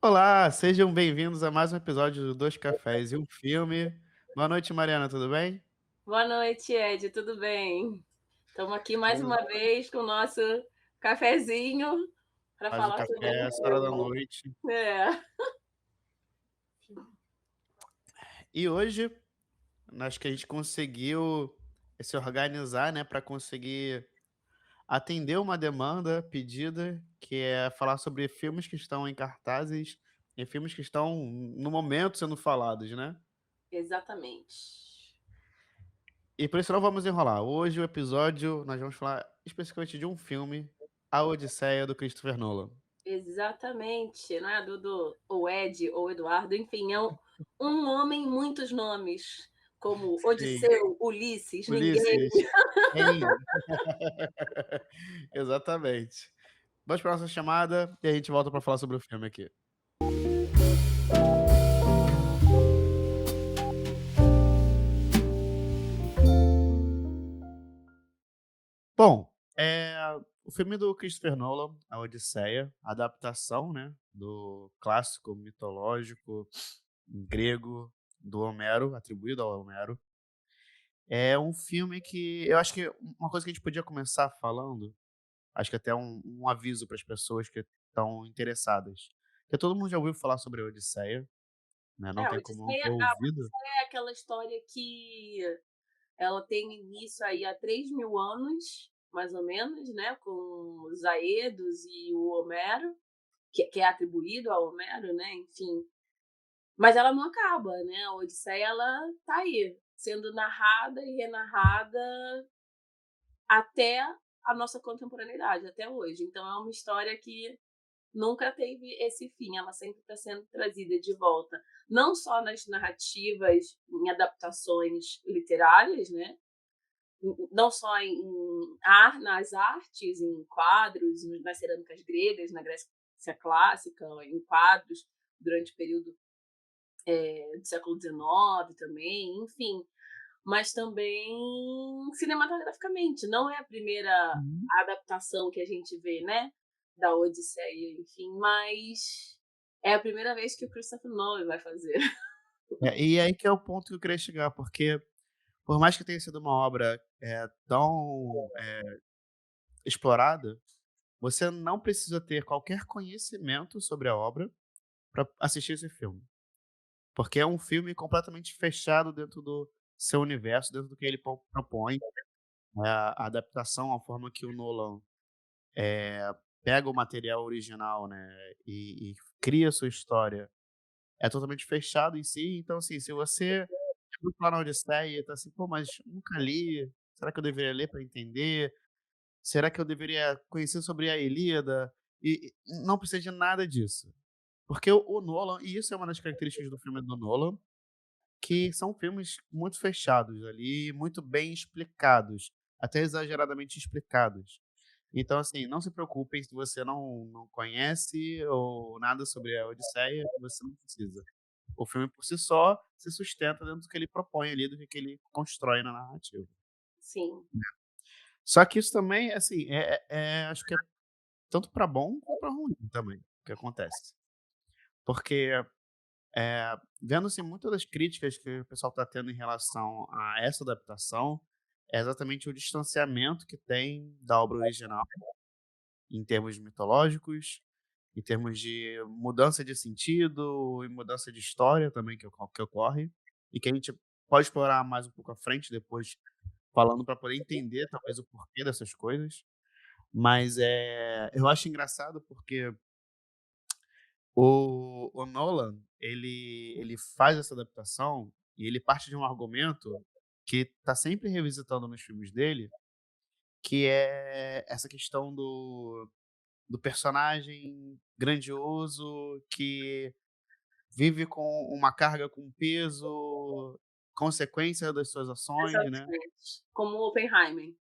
Olá, sejam bem-vindos a mais um episódio do Dois Cafés e um Filme. Boa noite, Mariana, tudo bem? Boa noite, Ed, tudo bem? Estamos aqui mais Tudo. uma vez com o nosso cafezinho para Faz o falar sobre café um essa hora da filme. noite. É, E hoje, acho que a gente conseguiu se organizar, né, para conseguir atender uma demanda pedida, que é falar sobre filmes que estão em cartazes e filmes que estão no momento sendo falados, né? exatamente. E por isso não vamos enrolar. Hoje o episódio nós vamos falar especificamente de um filme, A Odisseia do Christopher Nolan. Exatamente, não é, Dudu? Ou Ed, ou Eduardo, enfim, um homem, muitos nomes, como Sim. Odisseu, Ulisses, ninguém. Ulisses. Quem? Exatamente. Vamos para nossa chamada e a gente volta para falar sobre o filme aqui. Bom, o filme do Christopher Nolan, A Odisseia, a adaptação, né, do clássico mitológico grego do Homero, atribuído ao Homero. É um filme que eu acho que uma coisa que a gente podia começar falando, acho que até um aviso para as pessoas que estão interessadas, porque todo mundo já ouviu falar sobre a Odisseia, né, não tem como não ter A ouvido. Odisseia é aquela história que ela tem início aí há 3.000 anos, mais ou menos, né, com os Aedos e o Homero, que é atribuído ao Homero, né, enfim. Mas ela não acaba, né, a Odisseia ela tá aí, sendo narrada e renarrada até a nossa contemporaneidade, até hoje. Então é uma história que nunca teve esse fim, ela sempre está sendo trazida de volta, não só nas narrativas, em adaptações literárias, né, não só nas artes, em quadros, nas cerâmicas gregas, na Grécia clássica, em quadros durante o período do século XIX também, enfim, mas também cinematograficamente. Não é a primeira Uhum. adaptação que a gente vê, né, da Odisseia, enfim, mas é a primeira vez que o Christopher Nolan vai fazer. E aí que é o ponto que eu queria chegar, porque por mais que tenha sido uma obra, tão, explorada, você não precisa ter qualquer conhecimento sobre a obra para assistir esse filme, porque é um filme completamente fechado dentro do seu universo, dentro do que ele propõe, a adaptação, a forma que o Nolan, pega o material original, né, e cria a sua história, é totalmente fechado em si. Então, assim, se você muito lá na Odisseia e tá assim: "Pô, mas nunca li, será que eu deveria ler para entender? Será que eu deveria conhecer sobre a Ilíada?" E não precisa de nada disso, porque o Nolan, e isso é uma das características do filme do Nolan, que são filmes muito fechados ali, muito bem explicados, até exageradamente explicados. Então, assim, não se preocupem se você não conhece ou nada sobre a Odisseia, você não precisa. O filme por si só se sustenta dentro do que ele propõe ali, do que ele constrói na narrativa. Sim, Só que isso também, assim, acho que é tanto para bom como para ruim também, o que acontece. Porque, vendo, assim, muitas das críticas que o pessoal está tendo em relação a essa adaptação, é exatamente o distanciamento que tem da obra original, em termos mitológicos, em termos de mudança de sentido e mudança de história também que ocorre, e que a gente pode explorar mais um pouco à frente depois, falando para poder entender talvez o porquê dessas coisas. Mas, eu acho engraçado porque o Nolan, ele faz essa adaptação e ele parte de um argumento que tá sempre revisitando nos filmes dele, que é essa questão do personagem grandioso que vive com uma carga, com um peso, consequência das suas ações, né. exatamente. Como Oppenheimer.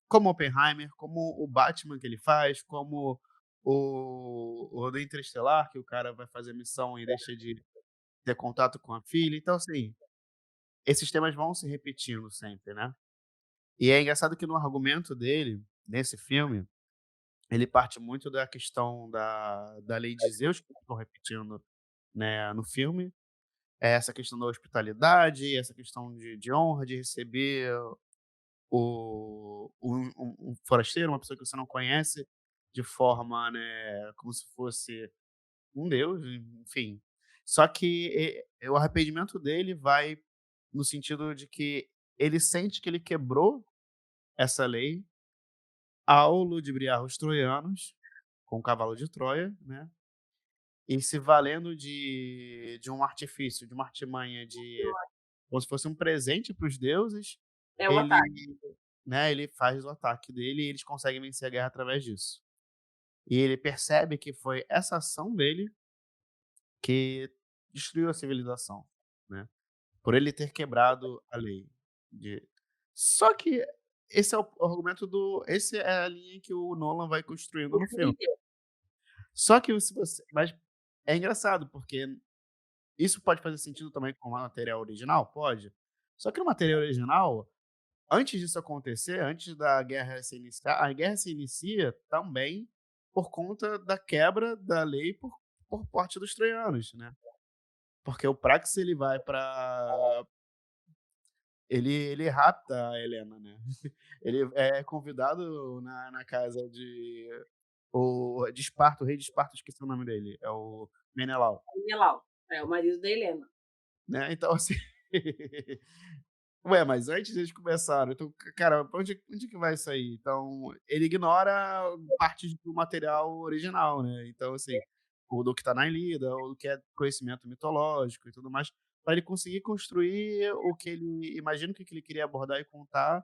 Como Oppenheimer, como o Batman que ele faz, como o do Interestelar, que o cara vai fazer missão e deixa de ter contato com a filha. Então, assim, esses temas vão se repetindo sempre, né. E é engraçado que no argumento dele, nesse filme, ele parte muito da questão da lei de Zeus, que estão repetindo, né, no filme. É essa questão da hospitalidade, essa questão de honra, de receber um forasteiro, uma pessoa que você não conhece, de forma, né, como se fosse um deus, enfim. Só que o arrependimento dele vai no sentido de que ele sente que ele quebrou essa lei ao ludibriar os troianos com o cavalo de Troia, né, e se valendo de um artifício, de uma artimanha de como se fosse um presente para os deuses, É o ele, ataque. né, ele faz o ataque dele e eles conseguem vencer a guerra através disso. E ele percebe que foi essa ação dele que destruiu a civilização, né, por ele ter quebrado a lei de só que esse é o argumento do esse é a linha que o Nolan vai construindo O no filme filme. inteiro. Só que se você mas é engraçado, porque isso pode fazer sentido também com o material original? Pode. Só que no material original, antes disso acontecer, antes da guerra se iniciar, a guerra se inicia também por conta da quebra da lei por parte dos troianos, né. Porque o Praxis ele vai para ele rapta a Helena, né. Ele é convidado na casa de Esparta, o rei de Esparta, esqueci o nome dele, é o Menelau, Menelau, é o marido da Helena. né, então assim ué, mas antes eles começaram, então, cara, pra onde que vai isso aí? Então, ele ignora partes do material original, né, então, assim, o do que tá na Ilíada, ou do que é conhecimento mitológico e tudo mais, pra ele conseguir construir o que ele imagina o que que ele queria abordar e contar,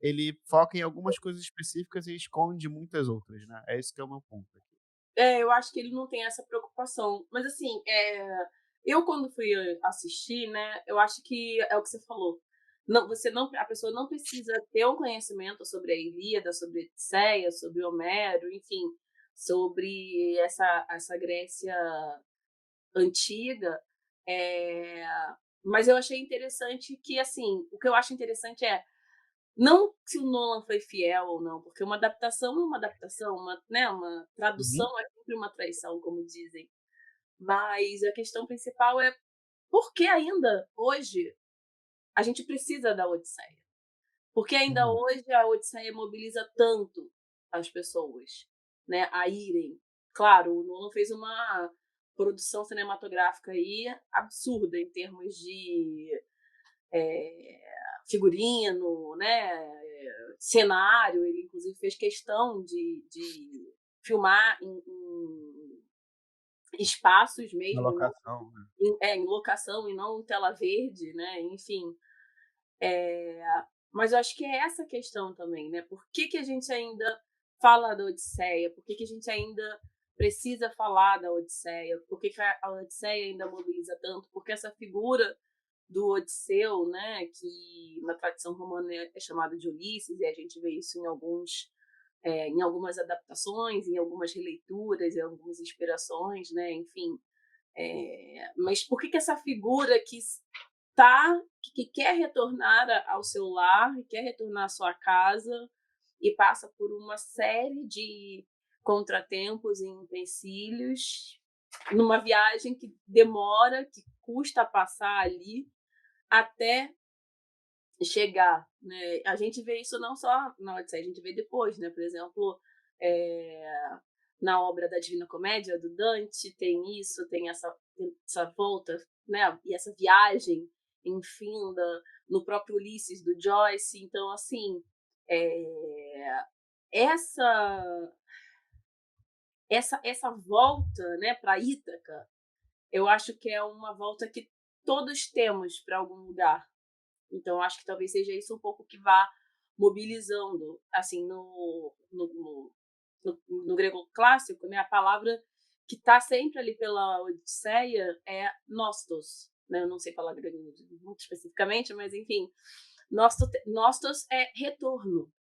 ele foca em algumas coisas específicas e esconde muitas outras, né, é esse que é o meu ponto aqui. É, eu acho que ele não tem essa preocupação. Mas assim, eu quando fui assistir, né, eu acho que é o que você falou. Não, você não, a pessoa não precisa ter um conhecimento sobre a Ilíada, sobre a Odisseia, sobre Homero, enfim, sobre essa Grécia antiga. É, mas eu achei interessante que, assim, o que eu acho interessante é não se o Nolan foi fiel ou não, porque uma adaptação é uma adaptação, uma Uhum, tradução é sempre uma traição, como dizem. Mas a questão principal é por que ainda hoje a gente precisa da Odisseia? Porque ainda uhum. hoje a Odisseia mobiliza tanto as pessoas, né, a irem. Claro, o Nolan fez uma produção cinematográfica aí absurda em termos de figurino, né, cenário. Ele inclusive fez questão de filmar em espaços Na mesmo, não locação, né. em locação e não em tela verde, né, enfim. É, mas eu acho que é essa questão também, né? Por que, que a gente ainda fala da Odisseia? Por que, que a gente ainda precisa falar da Odisseia? Por que, que a Odisseia ainda mobiliza tanto? Porque essa figura do Odisseu, né, que na tradição romana é chamado de Ulisses, e a gente vê isso em algumas adaptações, em algumas releituras, em algumas inspirações, né, enfim. Mas por que, que essa figura que quer retornar ao seu lar, quer retornar à sua casa e passa por uma série de contratempos e empecilhos numa viagem que demora, que custa passar ali até chegar, né? A gente vê isso não só na Odisseia, a gente vê depois, né? Por exemplo, é, na obra da Divina Comédia do Dante tem isso, tem essa volta, né? E essa viagem, enfim, no próprio Ulisses do Joyce. Então, assim, é, essa essa volta, né, para Ítaca, eu acho que é uma volta que todos temos para algum lugar. Então, acho que talvez seja isso um pouco que vá mobilizando, assim, no grego clássico, né, a palavra que está sempre ali pela Odisseia é nostos, né? Eu não sei falar grego muito especificamente, mas enfim, nostos é retorno,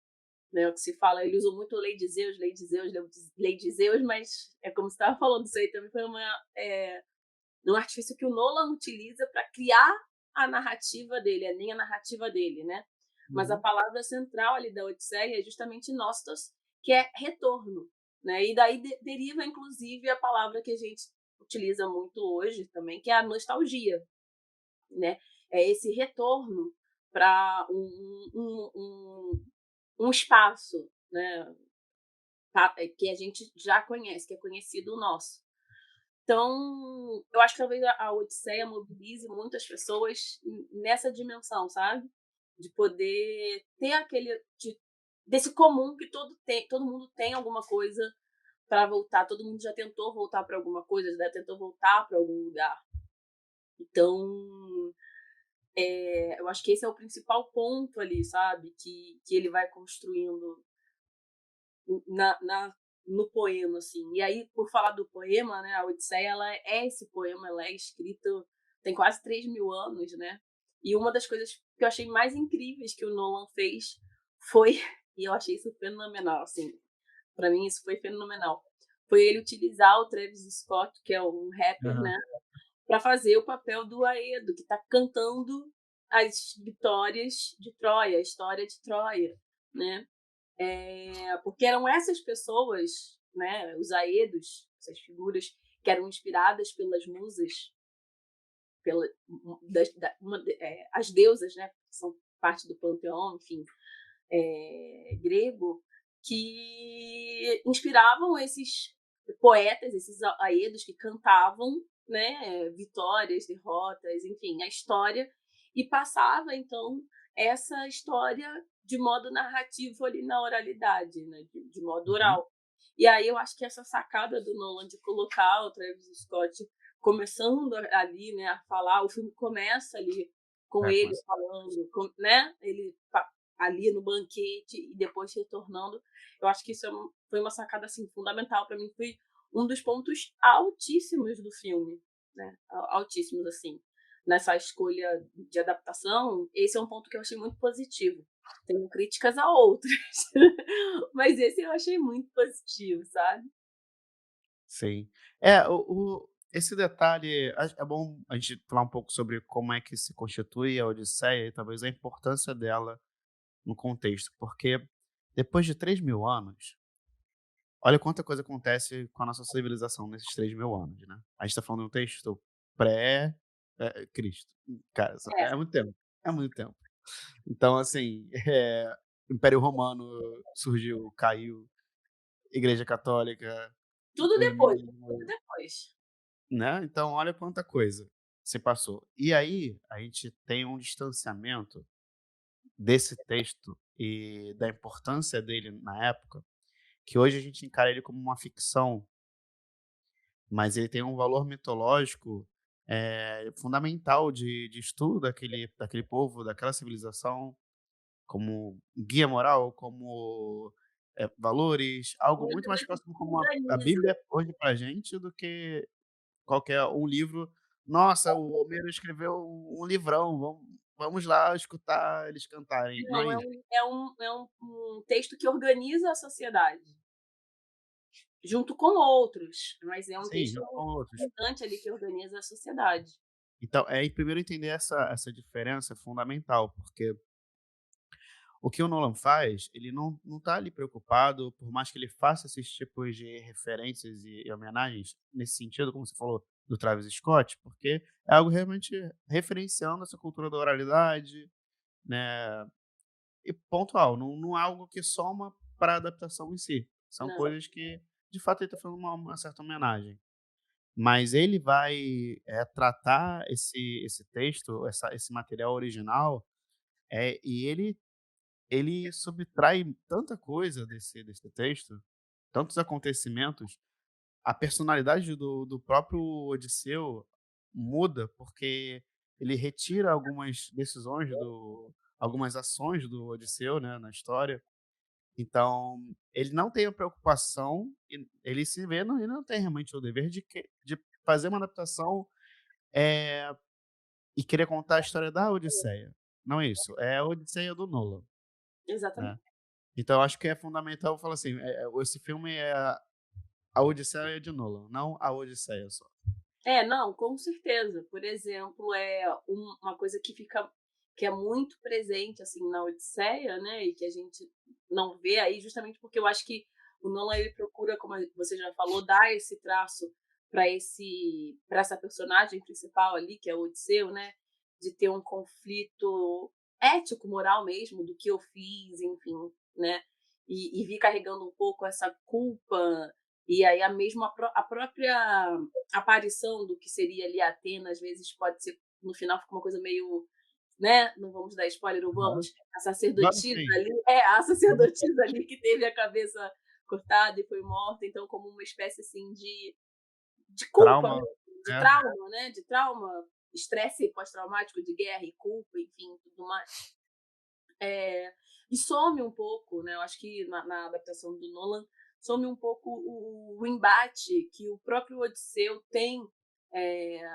né? O que se fala, ele usa muito lei de Zeus, lei de Zeus, lei de Zeus, mas é como você estava falando, isso aí também foi um artifício que o Nolan utiliza para criar a narrativa dele, nem a narrativa dele, né? Mas a Uhum. palavra central ali da Odisseia é justamente nostos, que é retorno. né? E daí deriva, inclusive, a palavra que a gente utiliza muito hoje também, que é a nostalgia, né? É esse retorno para um espaço, né? Que a gente já conhece, que é conhecido nosso. Então, eu acho que talvez a Odisseia mobilize muitas pessoas nessa dimensão, sabe? De poder ter desse comum que todo mundo tem alguma coisa para voltar, todo mundo já tentou voltar para alguma coisa, já tentou voltar para algum lugar. Então, eu acho que esse é o principal ponto ali, sabe? Que ele vai construindo no poema, assim. E aí, por falar do poema, né, a Odisseia, ela é esse poema, ela é escrita, tem quase 3.000 anos, né? E uma das coisas que eu achei mais incríveis que o Nolan fez foi, e eu achei isso fenomenal, assim, para mim isso foi fenomenal, foi ele utilizar o Travis Scott, que é um rapper, Aham. né, para fazer o papel do Aedo, que está cantando as vitórias de Troia, a história de Troia, né? Porque eram essas pessoas, né, os Aedos, essas figuras que eram inspiradas pelas musas, pela, as deusas, né, que são parte do panteão, enfim, grego, que inspiravam esses poetas, esses Aedos que cantavam, né, vitórias, derrotas, enfim, a história, e passava então essa história de modo narrativo ali na oralidade, né, de modo Uhum. oral. E aí eu acho que essa sacada do Nolan de colocar o Travis Scott começando ali, né, a falar, o filme começa ali com É, ele começa. falando, né, ele ali no banquete e depois retornando. Eu acho que isso foi uma sacada assim fundamental para mim, foi um dos pontos altíssimos do filme, né? Altíssimos assim. Nessa escolha de adaptação, esse é um ponto que eu achei muito positivo. Tenho críticas a outros, mas esse eu achei muito positivo, sabe? Sim. É, esse detalhe, é bom a gente falar um pouco sobre como é que se constitui a Odisseia e talvez a importância dela no contexto, porque depois de 3.000 anos, olha quanta coisa acontece com a nossa civilização nesses 3.000 anos, né? A gente tá falando de um texto pré, Cristo. Cara, É, é muito tempo, é muito tempo. Então, assim, o Império Romano surgiu, caiu, Igreja Católica, tudo o depois, tudo iluminismo, depois. né? Então, olha quanta coisa se passou. E aí, a gente tem um distanciamento desse texto e da importância dele na época, que hoje a gente encara ele como uma ficção, mas ele tem um valor mitológico fundamental de estudo daquele povo, daquela civilização, como guia moral, como valores, algo Ele muito mais próximo como a organiza. Bíblia hoje para a gente do que qualquer um livro. Nossa, o Homero escreveu um livrão, vamos lá escutar eles cantarem. Não é Não, isso. um texto que organiza a sociedade, junto com outros, mas é um Sim, texto junto com outros. importante ali que organiza a sociedade. Então, primeiro entender essa diferença é fundamental, porque o que o Nolan faz, ele não tá ali preocupado, por mais que ele faça esses tipos de referências e homenagens nesse sentido, como você falou, do Travis Scott, porque é algo realmente referenciando essa cultura da oralidade, né, e pontual, não é algo que soma para a adaptação em si. São Não, coisas que, de fato, ele está fazendo uma certa homenagem. Mas ele vai tratar esse texto, esse material original, e ele subtrai tanta coisa desse texto, tantos acontecimentos, a personalidade do próprio Odisseu muda, porque ele retira algumas decisões algumas ações do Odisseu, né, na história. Então, ele não tem a preocupação, e ele se vê, ele não tem realmente o dever de fazer uma adaptação, eh, e querer contar a história da Odisseia. Não é isso, é a Odisseia do Nolan, né. exatamente. Então eu acho que é fundamental falar assim, esse filme é a Odisseia de Nolan, não a Odisseia só. Não, com certeza. Por exemplo, uma coisa que é muito presente assim na Odisseia, né, e que a gente não vê aí justamente porque eu acho que O Nolan ele procura, como você já falou, dar esse traço para essa personagem principal ali, que é o Odisseu, né? De ter um conflito ético, moral mesmo, do que eu fiz, enfim, né? E vir carregando um pouco essa culpa e aí a própria aparição do que seria ali Atena, às vezes pode ser, no final fica uma coisa meio, né, não vamos dar spoiler ou Aham. vamos, a Vamos sacerdotisa sim. ali a Vamos sacerdotisa ali que teve a cabeça cortada e foi morta, então como uma espécie, assim, de culpa trauma, mesmo, de né. trauma, né, de trauma, estresse pós-traumático de guerra e culpa, enfim, tudo mais. E some um pouco, né, eu acho que na adaptação do Nolan, some um pouco o embate que o próprio Odisseu tem,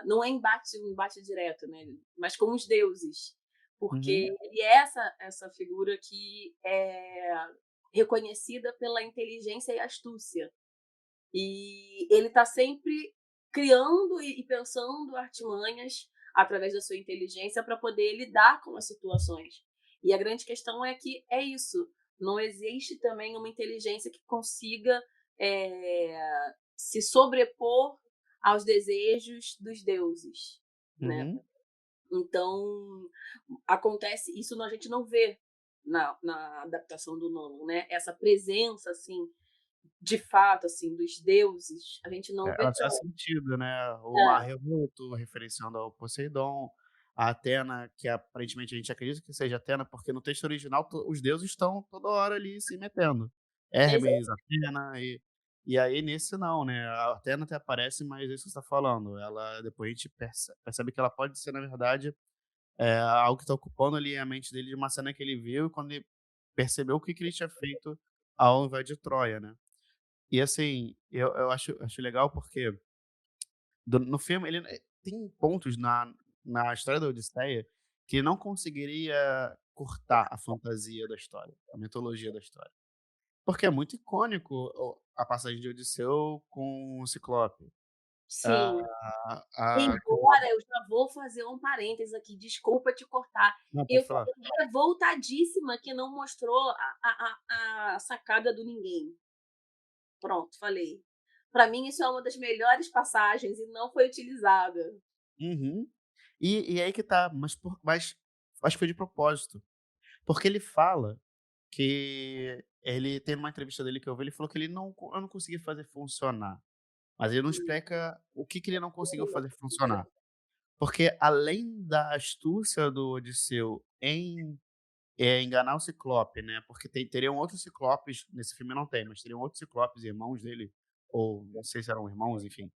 não é um embate direto, né, mas com os deuses, Uhum, porque ele é essa figura que é reconhecida pela inteligência e astúcia. E ele está sempre criando e pensando artimanhas através da sua inteligência para poder lidar com as situações. E a grande questão é que é isso, não existe também uma inteligência que consiga se sobrepor aos desejos dos deuses, né? uhum. Então acontece isso, a gente não vê na adaptação do Nolan, né? Essa presença assim de fato, assim, dos deuses, a gente não vê Ela faz tanto. sentido, né, o mar É, revolto, referenciando ao Poseidon, a Atena, que aparentemente a gente acredita que seja Atena, porque no texto original os deuses estão toda hora ali se metendo. Hermes, exato, Atena e aí nesse não, né, a Atena até aparece, mas é isso que você tá falando, ela depois a gente percebe que ela pode ser na verdade, algo que tá ocupando ali a mente dele de uma cena que ele viu, quando ele percebeu o que que ele tinha feito ao invés de Troia, né. E assim, eu acho legal porque no filme ele tem pontos na história da Odisseia que não conseguiria cortar a fantasia da história, a mitologia da história. Porque é muito icônico a passagem de Odisseu com o Ciclope. A sim. a com Embora eu já vou fazer um parênteses aqui, desculpa te cortar, não, eu pode falar. fiquei revoltadíssima que não mostrou a sacada do ninguém. Pronto, falei. Para mim isso é uma das melhores passagens e não foi utilizada. Uhum. E aí que tá, mas acho que foi de propósito, porque ele fala que ele tem uma entrevista dele que eu vi, ele falou que eu não consegui fazer funcionar. Mas ele não explica o que que ele não conseguiu fazer funcionar. Porque além da astúcia do Odisseu em, enganar o Ciclope, né, porque teriam outros Ciclopes, nesse filme não tem, mas teriam outros Ciclopes, irmãos dele, ou não sei se eram irmãos, enfim.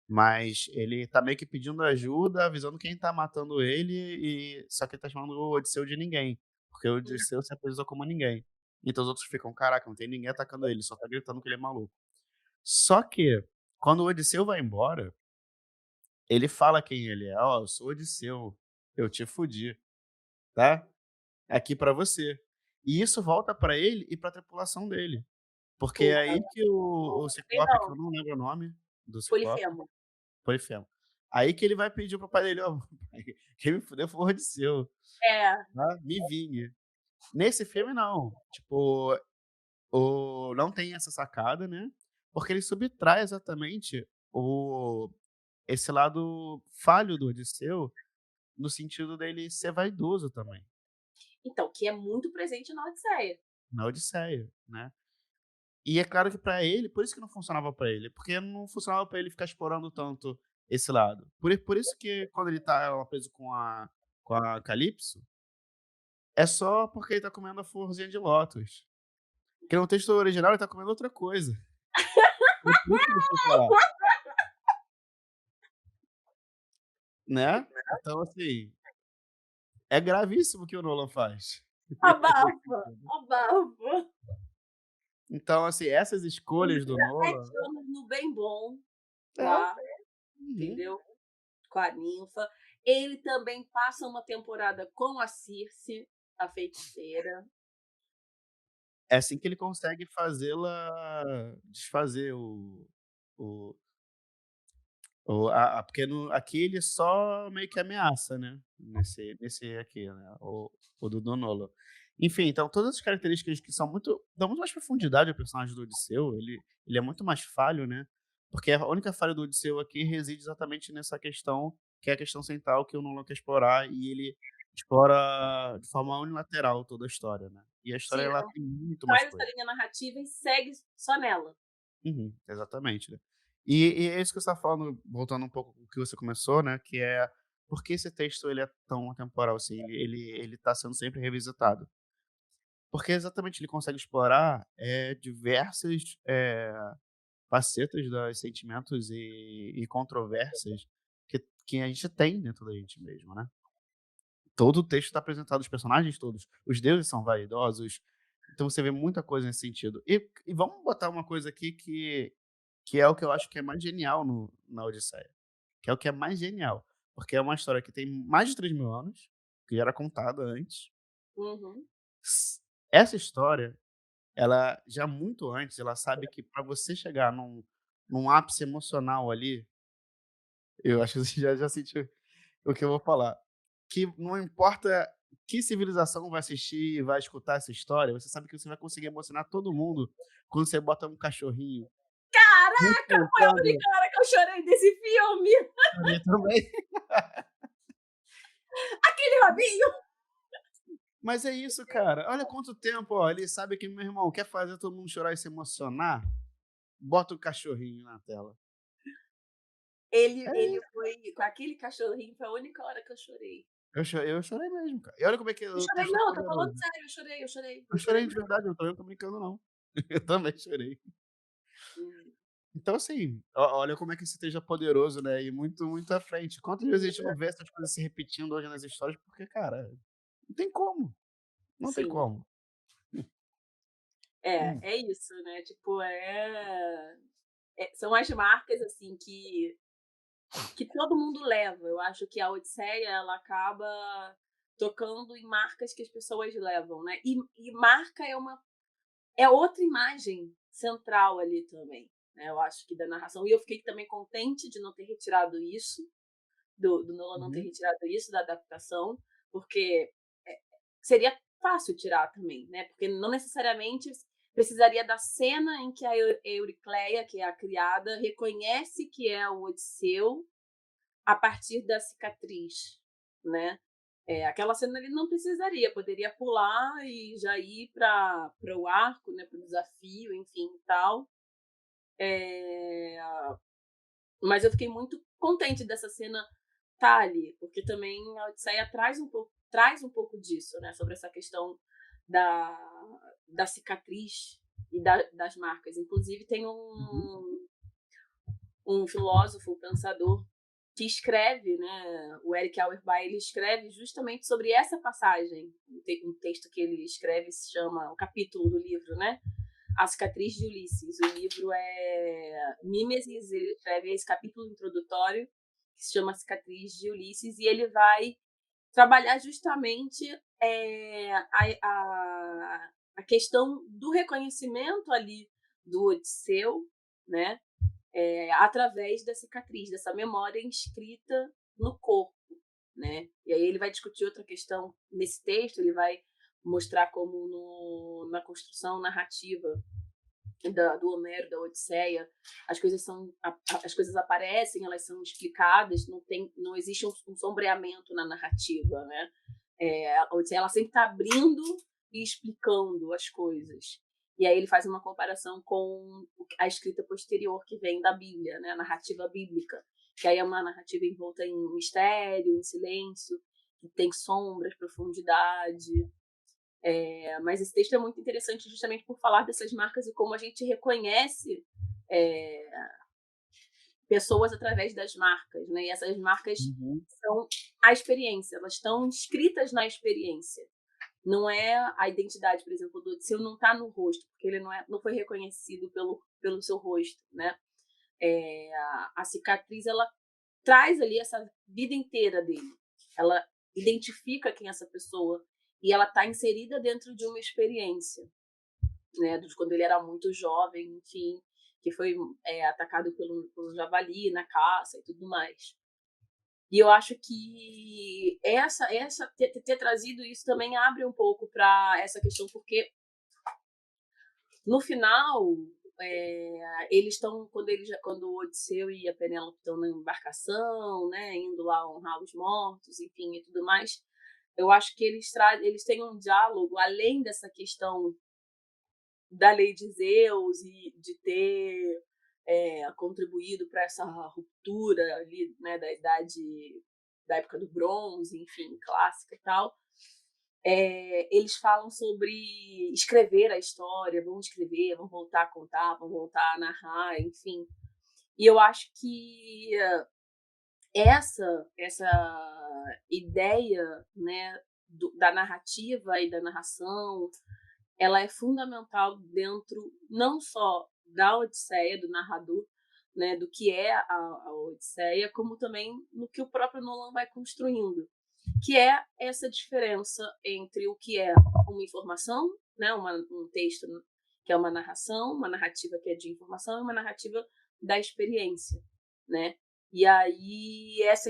Mas ele tá meio que pedindo ajuda, avisando quem tá matando ele, só que ele tá chamando o Odisseu de ninguém, porque o Odisseu se apresentou como ninguém. Então os outros ficam: "Caraca, não tem ninguém atacando ele, só tá gritando que ele é maluco". Só que, quando o Odisseu vai embora, ele fala quem ele é: "Ó, eu sou Odisseu, eu te fudi, tá? Aqui pra você". E isso volta pra ele e pra tripulação dele, porque é aí que o Sei Ciclope, que não, eu não lembro o nome do Ciclope, Polifemo. Polifemo, aí que ele vai pedir pro pai dele: "Ó, pai, quem me fudeu foi o Odisseu, É, tá? Me vingue". Nesse filme não, tipo, não tem essa sacada, né, porque ele subtrai exatamente esse lado falho do Odisseu, no sentido dele ser vaidoso também, então, que é muito presente na Odisseia. na Odisseia, né. E é claro que pra ele por isso que não funcionava pra ele, porque não funcionava pra ele ficar explorando tanto esse lado. Por isso que quando ele tá lá preso com a Calypso, é só porque ele tá comendo a florzinha de lótus, porque no texto original ele tá comendo outra coisa. É por isso que ele fica lá, né. Então assim, é gravíssimo o que o Nolan faz. Abafa, abafa. Então assim, essas escolhas do Dura Nolan 7 anos no bem bom é, lá, uhum. entendeu, com a ninfa. Ele também passa uma temporada com a Circe, a feiticeira. É assim que ele consegue fazê-la desfazer o porque aqui ele só meio que ameaça, né, nesse aqui, né, o do Nolan. Enfim, então todas as características que são muito dão muito mais profundidade ao personagem do Odisseu, ele é muito mais falho, né, porque a única falha do Odisseu aqui reside exatamente nessa questão, que é a questão central que o Nolan quer explorar, e ele explora de forma unilateral toda a história, né. E a história Sim, ela tem muito mais traz essa coisa. linha narrativa e segue só nela. Uhum, exatamente, né. E é isso que você estava falando, voltando um pouco o que você começou, né, que é por que esse texto ele é tão atemporal assim, ele tá sendo sempre revisitado. Porque exatamente ele consegue explorar, diversas, facetas dos sentimentos e controvérsias que a gente tem dentro da gente mesmo, né. Todo o texto está apresentado, os personagens todos, os deuses são vaidosos, então você vê muita coisa nesse sentido. E vamos botar uma coisa aqui que é o que eu acho que é mais genial no na Odisseia, que é o que é mais genial, porque é uma história que tem mais de 3.000 anos, que já era contada antes. Uhum. S Essa história, ela já muito antes, ela sabe que para você chegar num ápice emocional ali, eu acho que você já sentiu o que eu vou falar, que não importa que civilização vai assistir e vai escutar essa história, você sabe que você vai conseguir emocionar todo mundo quando você bota um cachorrinho Caraca, foi a cantando. única hora que eu chorei desse filme! Eu também. Aquele rabinho! Mas é isso, cara. Olha quanto tempo, ó, ele sabe que meu irmão quer fazer todo mundo chorar e se emocionar, bota o cachorrinho na tela. Ele foi com aquele cachorrinho, foi a única hora que eu chorei. Eu chorei mesmo, cara. E olha como é que Eu o chorei texto é não, tô falando poderoso. sério, eu chorei, eu chorei, Eu eu chorei chorei de mesmo. verdade, eu não tô brincando não. Eu também chorei. Hum, Então assim, olha como é que esse texto é poderoso, né, e muito, muito à frente. Quantas vezes a gente não vê essas coisas se repetindo hoje nas histórias, porque, cara, não tem como, não tem sim. como. Hum. É isso, né, tipo, são as marcas, assim, que todo mundo leva. Eu acho que a Odisseia, ela acaba tocando em marcas que as pessoas levam, né. E marca é outra imagem central ali também, né, eu acho que da narração. E eu fiquei também contente de não ter retirado isso, do Nolan não ter Uhum. retirado isso da adaptação, porque, seria fácil tirar também, né, porque não necessariamente precisaria da cena em que a Euricleia, que é a criada, reconhece que é o Odisseu a partir da cicatriz, né. Aquela cena ele não precisaria, poderia pular e já ir para o arco, né, para o desafio, enfim, e tal. Eh, mas eu fiquei muito contente dessa cena estar ali, porque também a Odisseia traz um pouco disso, né, sobre essa questão da da cicatriz e das marcas. Inclusive tem Uhum. um filósofo, um pensador que escreve, né, o Eric Auerbach, ele escreve justamente sobre essa passagem. Um texto que ele escreve se chama, o capítulo do livro, né, A Cicatriz de Ulisses. O livro é Mimesis, ele escreve esse capítulo introdutório que se chama A Cicatriz de Ulisses, e ele vai trabalhar justamente a questão do reconhecimento ali do Odisseu, né, através da cicatriz, dessa memória inscrita no corpo, né? E aí ele vai discutir outra questão nesse texto, ele vai mostrar como na construção narrativa do Homero, da Odisseia, as coisas aparecem, elas são explicadas, não existe um sombreamento na narrativa, né? A Odisseia ela sempre está abrindo e explicando as coisas. E aí ele faz uma comparação com a escrita posterior que vem da Bíblia, né? A narrativa bíblica, que aí é uma narrativa envolta em mistério, em silêncio, que tem sombras, profundidade. Mas esse texto é muito interessante justamente por falar dessas marcas e como a gente reconhece é, pessoas através das marcas, né? E essas marcas Uhum. são a experiência, elas estão inscritas na experiência. Não é a identidade, por exemplo, do Odisseu não está no rosto, porque ele não foi reconhecido pelo seu rosto, né? A cicatriz, ela traz ali essa vida inteira dele. Ela identifica quem é essa pessoa e ela está inserida dentro de uma experiência, né? De quando ele era muito jovem, enfim, que foi atacado pelo javali na caça e tudo mais. E eu acho que essa ter trazido isso também abre um pouco para essa questão, porque no final, eles estão quando o Odisseu e a Penélope estão na embarcação, né, indo lá honrar os mortos, enfim, e tudo mais. Eu acho que eles têm um diálogo além dessa questão da lei de Zeus e de ter contribuído para essa ruptura ali, né, da época do bronze, enfim, clássica e tal. Eles falam sobre escrever a história, vão escrever, vão voltar a contar, vão voltar a narrar, enfim. E eu acho que essa ideia, né, da narrativa e da narração, ela é fundamental dentro não só da Odisseia, do narrador, né, do que é a Odisseia, como também no que o próprio Nolan vai construindo, que é essa diferença entre o que é uma informação, né, um texto que é uma narração, uma narrativa que é de informação e uma narrativa da experiência, né? E aí essa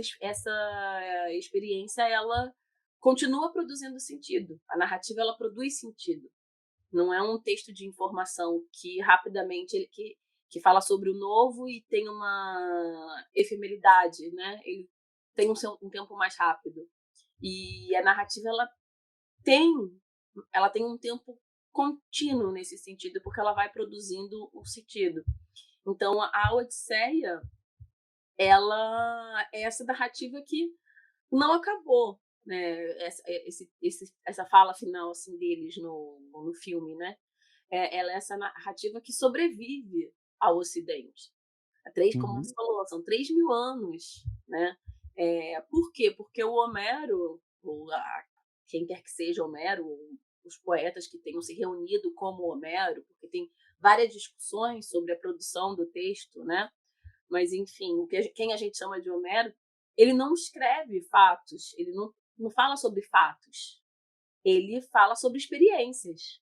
experiência ela continua produzindo sentido. A narrativa ela produz sentido. Não é um texto de informação que rapidamente que fala sobre o novo e tem uma efemeridade, né? Ele tem um tempo mais rápido. E a narrativa tem ela tem um tempo contínuo nesse sentido, porque ela vai produzindo o sentido. Então a Odisseia, ela é essa narrativa que não acabou, né? Essa fala final assim deles no filme, né? Ela é essa narrativa que sobrevive ao Ocidente. Como você Uhum. falou, são 3.000 anos, né? Por quê? Porque o Homero, quem quer que seja Homero, os poetas que tenham se reunido como Homero, porque tem várias discussões sobre a produção do texto, né? Mas, enfim, quem a gente chama de Homero, ele não escreve fatos, ele não fala sobre fatos, ele fala sobre experiências.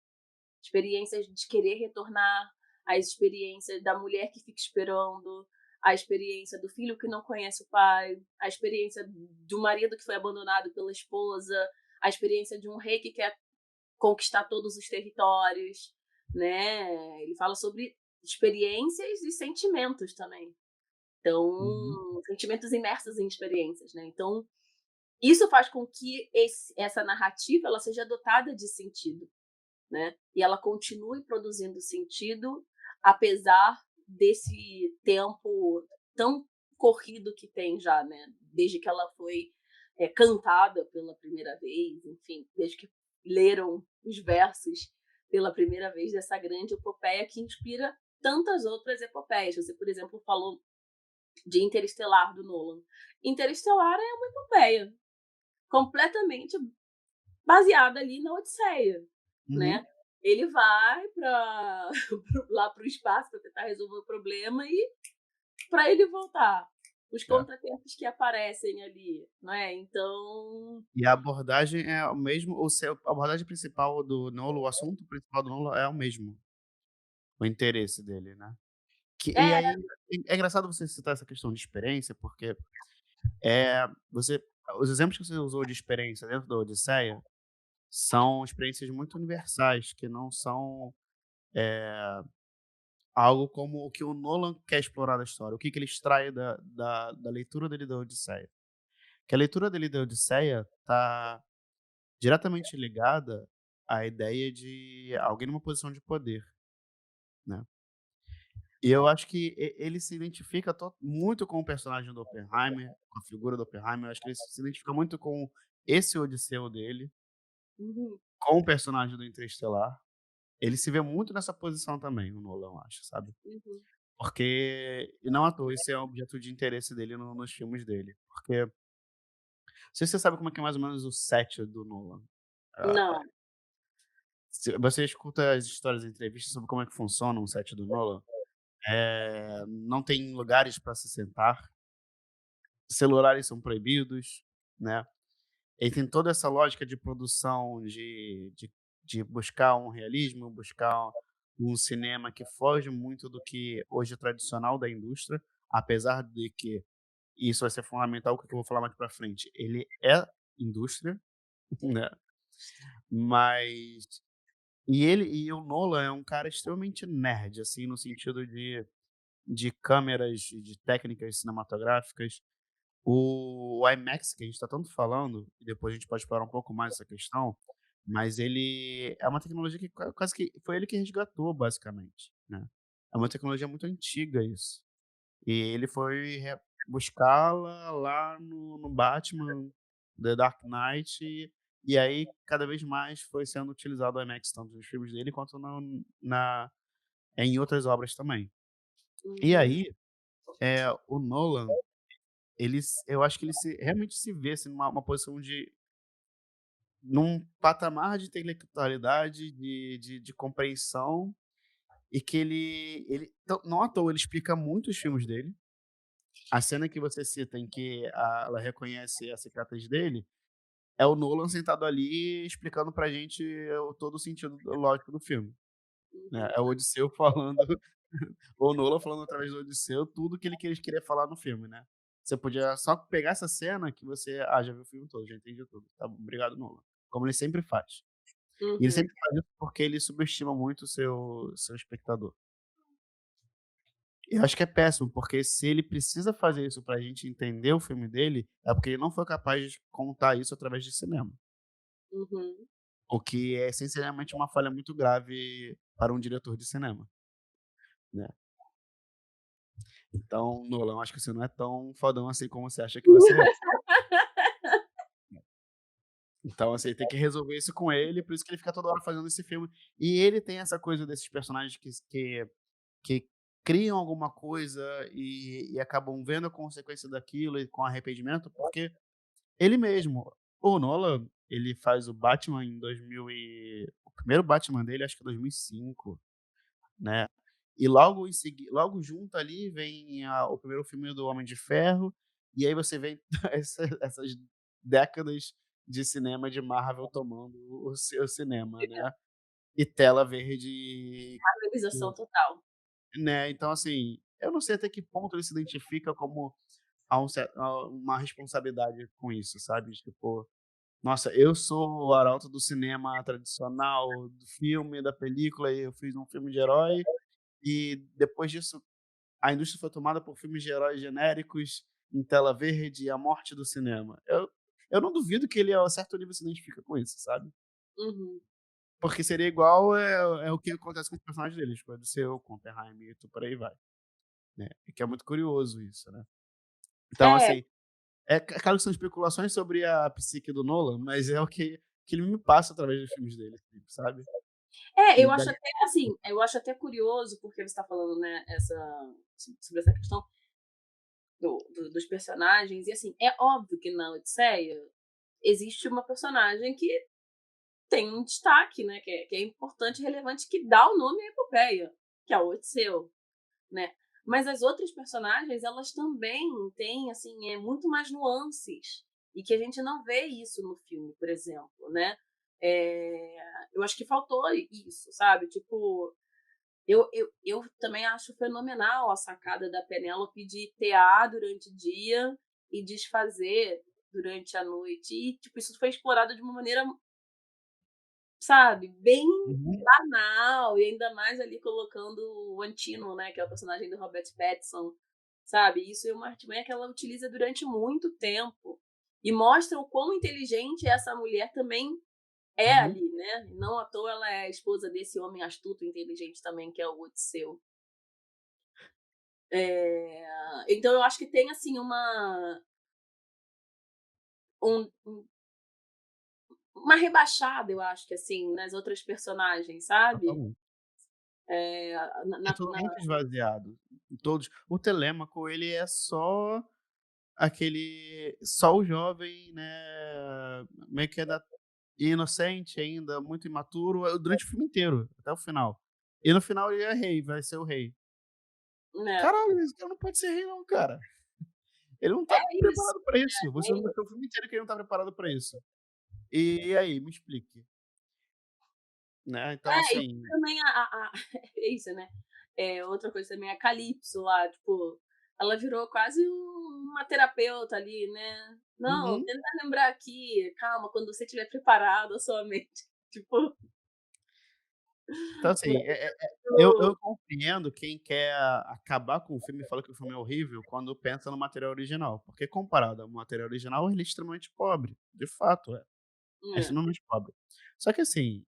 Experiências de querer retornar, a experiência da mulher que fica esperando, a experiência do filho que não conhece o pai, a experiência do marido que foi abandonado pela esposa, a experiência de um rei que quer conquistar todos os territórios, né? Ele fala sobre experiências e sentimentos também. Uhum. Então, sentimentos imersos em experiências, né? Então, isso faz com que essa narrativa ela seja dotada de sentido, né? E ela continue produzindo sentido apesar desse tempo tão corrido que tem já, né? Desde que ela foi cantada pela primeira vez, enfim, desde que leram os versos pela primeira vez dessa grande epopeia que inspira tantas outras epopeias. Você, por exemplo, falou de Interestelar do Nolan. Interestelar é uma epopeia completamente baseada ali na Odisseia, Uhum. né? Ele vai para lá para o espaço para tentar resolver o problema e para ele voltar, os É. contratempos que aparecem ali, não é? Então, E a abordagem é o mesmo, a abordagem principal do Nolan, o assunto principal do Nolan é o mesmo, o interesse dele, né. E é, aí, é engraçado você citar essa questão de experiência, porque, você os exemplos que você usou de experiência dentro da Odisseia são experiências muito universais, que não são, algo como o que o Nolan quer explorar da história, o que que ele extrai da leitura dele da Odisseia. Que a leitura dele da Odisseia está diretamente ligada à ideia de alguém numa posição de poder, né. E eu acho que ele se identifica muito com o personagem do Oppenheimer, com a figura do Oppenheimer, eu acho que ele se identifica muito com esse Odisseu dele, uhum, com o personagem do Interestelar. Ele se vê muito nessa posição também, o Nolan, eu acho, sabe. uhum. Porque e não à toa, esse é o objeto de interesse dele nos filmes dele, porque não sei se você sabe como é que é mais ou menos o set do Nolan. Ah, Não. se você escuta as histórias e entrevistas sobre como é que funciona um set do Nolan, não tem lugares para se sentar, celulares são proibidos, né. Ele tem toda essa lógica de produção de buscar um realismo, buscar um cinema que foge muito do que hoje é tradicional da indústria, apesar de que e isso vai ser fundamental, o que eu vou falar mais pra frente, ele é indústria, né, mas e o Nolan é um cara extremamente nerd, assim, no sentido de câmeras, de técnicas cinematográficas. O IMAX que a gente está tanto falando, e depois a gente pode explorar um pouco mais essa questão, mas ele é uma tecnologia que quase que foi ele que resgatou, basicamente, né. É uma tecnologia muito antiga isso. E ele foi buscá-la lá no Batman, The Dark Knight, e aí cada vez mais foi sendo utilizado o IMAX, tanto nos filmes dele quanto em outras obras também. E Uhum, aí, o Nolan, eu acho que ele realmente se vê, assim, numa uma posição num patamar de intelectualidade, de compreensão, e que ele não à toa ele explica muito os filmes dele. A cena que você cita em que ela reconhece a cicatriz dele, é o Nolan sentado ali explicando pra gente todo o sentido lógico do filme, né. uhum, É o Odisseu falando, ou o Nolan falando através do Odisseu tudo que ele queria falar no filme, né. Você podia só pegar essa cena que você: "Ah, já viu o filme todo, já entendi tudo. Tá bom, obrigado, Nolan", como ele sempre faz. E ele uhum, sempre faz isso porque ele subestima muito o seu espectador. Eu acho que é péssimo, porque se ele precisa fazer isso pra gente entender o filme dele, é porque ele não foi capaz de contar isso através de cinema. uhum. O que é essencialmente uma falha muito grave para um diretor de cinema, né. Então, Nolan, acho que você não é tão fodão assim como você acha que você é. Então, assim, tem que resolver isso com ele, por isso que ele fica toda hora fazendo esse filme. E ele tem essa coisa desses personagens que criam alguma coisa e acabam vendo a consequência daquilo e com arrependimento, porque ele mesmo, o Nolan, ele faz o Batman em 2000 o primeiro Batman dele acho que é 2005, né. E logo junto ali vem o primeiro filme do Homem de Ferro, e aí você vê essas décadas de cinema de Marvel tomando o seu cinema, né. E tela verde, Marvelização total. né, então assim, eu não sei até que ponto ele se identifica como há uma responsabilidade com isso, sabe, tipo: "Nossa, eu sou o arauto do cinema tradicional, do filme, da película, e eu fiz um filme de herói, e depois disso a indústria foi tomada por filmes de heróis genéricos, em tela verde, e a morte do cinema". Eu não duvido que ele, a certo nível, se identifica com isso, sabe. Uhum. Porque seria igual, é o que acontece com os personagens deles, com o Odisseu, com o Oppenheimer e por aí vai, né. E que é muito curioso isso, né. Então, É, assim, claro que são especulações sobre a psique do Nolan, mas é o que ele me passa através dos filmes dele, sabe. E eu acho daí até assim, eu acho até curioso, porque você está falando, né, sobre essa questão dos personagens, e assim, é óbvio que na Odisseia existe uma personagem que tem um destaque, né, que é importante e relevante, que dá o nome à epopeia, que é o Odisseu, né. Mas as outras personagens, elas também têm, assim, muito mais nuances, e que a gente não vê isso no filme, por exemplo, né. Eu acho que faltou isso, sabe, tipo, eu também acho fenomenal a sacada da Penélope de tear durante o dia e desfazer durante a noite, e, tipo, isso foi explorado de uma maneira, sabe, bem uhum, banal, e ainda mais ali colocando o Antino, né, que é o personagem do Robert Pattinson, sabe. Isso é uma artimanha que ela utiliza durante muito tempo, e mostra o quão inteligente essa mulher também é uhum. ali, né. Não à toa ela é a esposa desse homem astuto e inteligente também, que é o Odisseu. Então eu acho que tem, assim, um uma rebaixada, eu acho que, assim, nas outras personagens, sabe. Totalmente. Eh, na É na na totalmente esvaziado. Todos o Telêmaco, ele é só o jovem, né, meio que ainda inocente ainda, muito imaturo, durante o filme inteiro, até o final. E no final ele é rei, vai ser o rei. né. Caralho, esse cara não pode ser rei não, cara. Ele não tá É isso, preparado pra isso. Você nem mostrou o filme inteiro que ele não tá preparado pra isso. E aí, me explique, né, então e assim também é isso, né. Outra coisa também é a Calypso lá, tipo, ela virou quase uma terapeuta ali, né. "Não, Uhum. tenta lembrar aqui, calma, quando você estiver preparado a sua mente", tipo, Então, assim, eu muito compreendo quem quer acabar com o filme e fala que o filme é horrível quando pensa no material original, porque comparado ao material original, ele é extremamente pobre, de fato é é. extremamente pobre. Só que assim,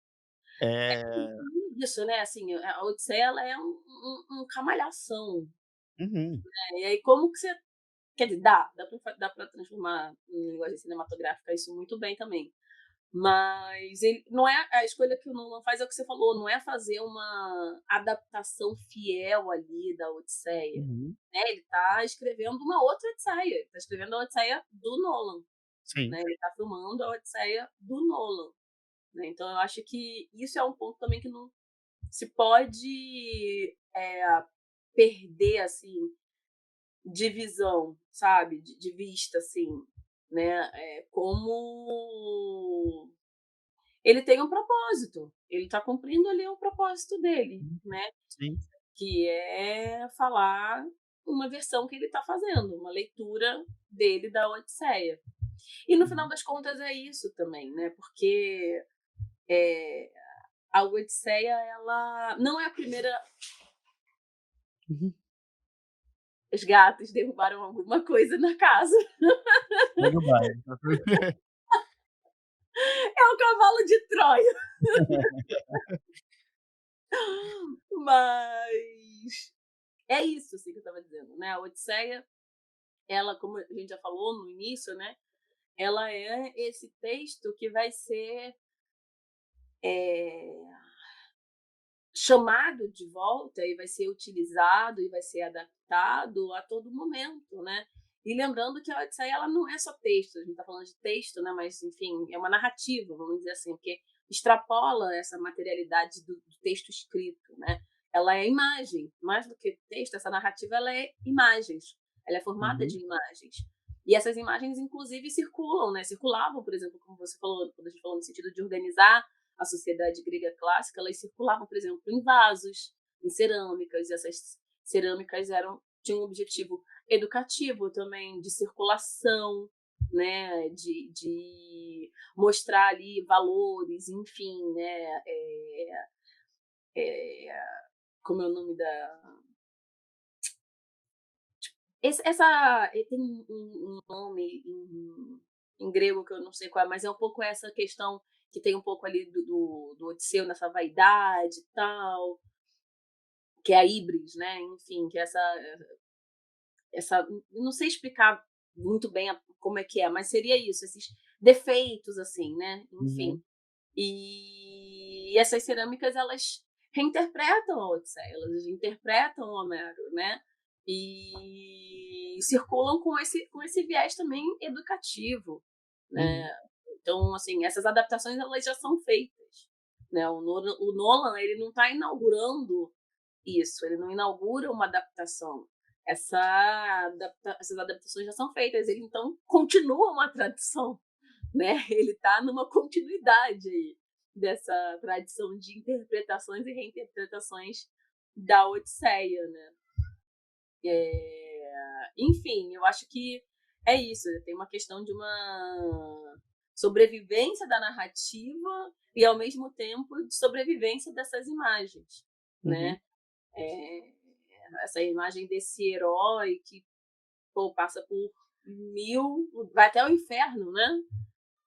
eh Isso, né, assim, a Odisseia ela é um camalhação, uhum, né, e aí como que você quer dizer, dá pra transformar em linguagem cinematográfica isso muito bem também. Mas ele não é a escolha que o Nolan faz é o que você falou, não é fazer uma adaptação fiel ali da Odisseia, uhum, né, ele tá escrevendo uma outra Odisseia, ele tá escrevendo a Odisseia do Nolan, sim. né, ele tá filmando a Odisseia do Nolan, né, então eu acho que isso é um ponto também que não se pode, perder, assim, de visão, sabe, de vista, assim, né, como ele tem um propósito, ele está cumprindo ali o propósito dele, Uhum, né, sim. que é falar uma versão que ele está fazendo, uma leitura dele da Odisseia. E no final Uhum, das contas é isso também, né, porque, eh, a Odisseia ela não é a primeira. uhum. Os gatos derrubaram alguma coisa na casa. Segue o baile. É o cavalo de Troia. Mas é isso, assim, que eu estava dizendo, né, a Odisseia, ela, como a gente já falou no início, né, ela é esse texto que vai ser, eh, chamado de volta e vai ser utilizado e vai ser adaptado a todo momento, né. E lembrando que a Odisseia ela não é só texto, a gente está falando de texto, né, mas enfim, é uma narrativa, vamos dizer assim, porque extrapola essa materialidade do texto escrito, né. Ela é imagem, mais do que texto, essa narrativa ela é imagens, ela é formada Uhum, de imagens. E essas imagens inclusive circulam, né, circulavam, por exemplo, como você falou, quando a gente falou no sentido de organizar a sociedade grega clássica, elas circulavam, por exemplo, em vasos, em cerâmicas, e essas cerâmicas tinham um objetivo educativo também, de circulação, né, de mostrar ali valores, enfim, né, como é o nome da. Tem um nome em grego que eu não sei qual é, mas é um pouco essa questão que tem um pouco ali do Odisseu nessa vaidade e tal, que é a híbris, né? Enfim, que é essa. Não sei explicar muito bem como é que é, mas seria isso, esses defeitos, assim, né? Enfim. uhum, E essas cerâmicas, elas reinterpretam a Odisseia, elas interpretam o Homero, né? E circulam com esse viés também educativo, uhum, né? Então, assim, essas adaptações elas já são feitas, né? O Nolan ele não está inaugurando isso, ele não inaugura uma adaptação. Essas adaptações já são feitas, ele então continua uma tradição, né? Ele está numa continuidade aí dessa tradição de interpretações e reinterpretações da Odisseia, né? Enfim, eu acho que é isso. Tem uma questão de uma sobrevivência da narrativa e, ao mesmo tempo, de sobrevivência dessas imagens, uhum, né? É, essa imagem desse herói que pô, passa por vai até o inferno, né?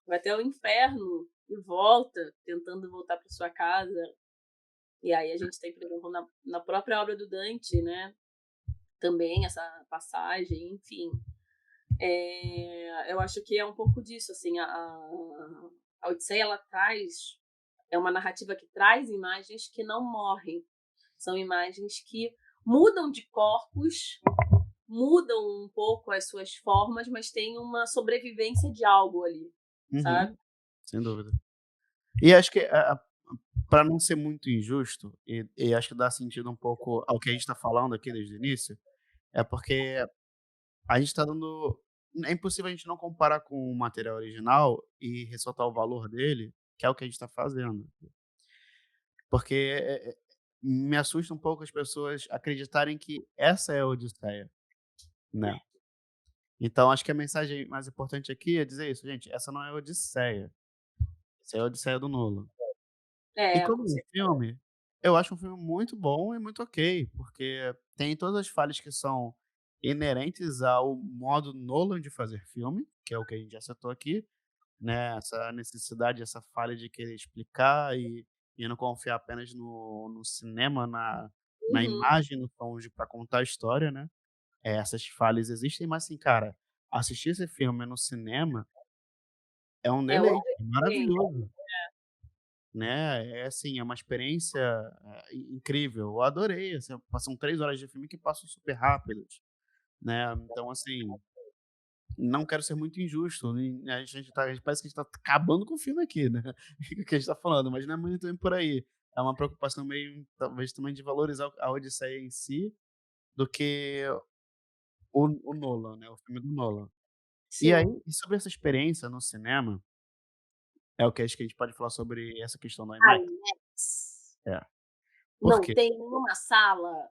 Vai até o inferno e volta, tentando voltar para sua casa. E aí a gente tem, por exemplo, na própria obra do Dante, né? Também essa passagem, enfim. Eu acho que é um pouco disso, assim, a Odisseia, ela traz, é uma narrativa que traz imagens que não morrem. São imagens que mudam de corpos, mudam um pouco as suas formas, mas tem uma sobrevivência de algo ali, uhum, sabe? sem dúvida. E acho que pra não ser muito injusto, e acho que dá sentido um pouco ao que a gente está falando aqui desde o início, é porque a gente está dando é impossível a gente não comparar com o material original e ressaltar o valor dele, que é o que a gente está fazendo. Porque, me assusta um pouco as pessoas acreditarem que essa é a Odisseia. né. Então acho que a mensagem mais importante aqui é dizer isso: "Gente, essa não é a Odisseia, essa é a Odisseia do Nolan". E É, como com um certeza. filme, eu acho um filme muito bom e muito ok, porque tem todas as falhas que são inerentes ao modo Nolan de fazer filme, que é o que a gente já citou aqui, né, essa necessidade, essa falha de querer explicar e não confiar apenas no cinema, na Uhum. imagem, no tom de pra contar a história, né. Essas falhas existem, mas assim, cara, assistir esse filme no cinema é um É deleite, outra é experiência. maravilhoso. Né, é assim, é uma experiência, incrível. Eu adorei, assim, são 3 horas de filme que passam super rápidos, né, então assim, não quero ser muito injusto, a gente parece que a gente tá acabando com o filme aqui, né, o que a gente tá falando, mas não é muito bem por aí. É uma preocupação meio, talvez também de valorizar a Odisseia em si, do que o Nolan, né, o filme do Nolan. E aí, Sim. e sobre essa experiência no cinema, é o que acho que a gente pode falar sobre essa questão do IMAX? IMAX. É. Por Não quê? tem nenhuma sala.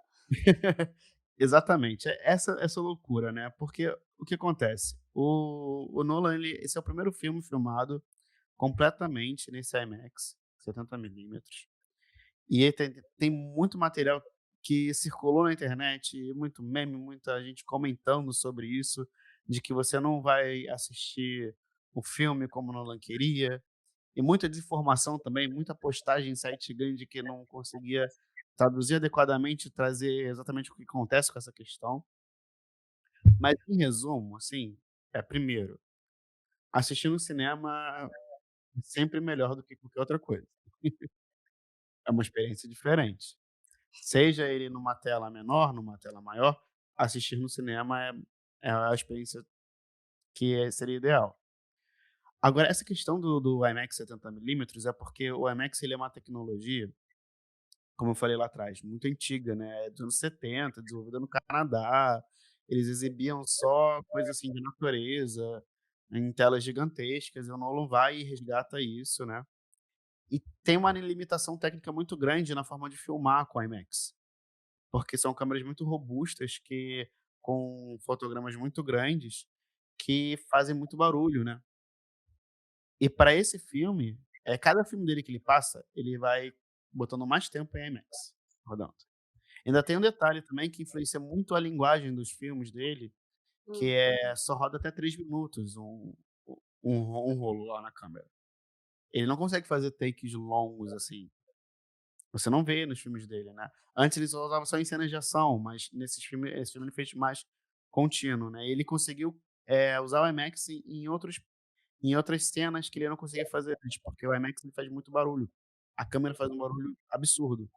Exatamente, essa loucura, né, porque o que acontece, o Nolan esse é o primeiro filme filmado completamente nesse IMAX 70 milímetros, e ele tem muito material que circulou na internet, muito meme, muita gente comentando sobre isso, de que você não vai assistir o filme como o Nolan queria, e muita desinformação também, muita postagem em site grande que não conseguia traduzir adequadamente, trazer exatamente o que acontece com essa questão. Mas em resumo, assim, primeiro, assistir no cinema é sempre melhor do que qualquer outra coisa. É uma experiência diferente. Seja ele numa tela menor, numa tela maior, assistir no cinema é a experiência que seria ideal. Agora essa questão do IMAX 70 milímetros é porque o IMAX ele é uma tecnologia, como eu falei lá atrás, muito antiga, né, dos anos 70, desenvolvida no Canadá. Eles exibiam só coisas, assim, de natureza, em telas gigantescas, e o Nolan vai e resgata isso, né. E tem uma limitação técnica muito grande na forma de filmar com IMAX, porque são câmeras muito robustas com fotogramas muito grandes, que fazem muito barulho, né. E para esse filme, cada filme dele que ele passa, ele vai botando mais tempo em IMAX rodando. Ainda tem um detalhe também que influencia muito a linguagem dos filmes dele, que Hum. só roda até 3 minutos um rolo lá na câmera. Ele não consegue fazer takes longos, assim, você não vê nos filmes dele, né. Antes ele só usava só em cenas de ação, mas esse filme ele fez mais contínuo, né. Ele conseguiu, usar o IMAX em outras cenas que ele não conseguia fazer antes, porque o IMAX ele faz muito barulho. A câmera faz um barulho absurdo.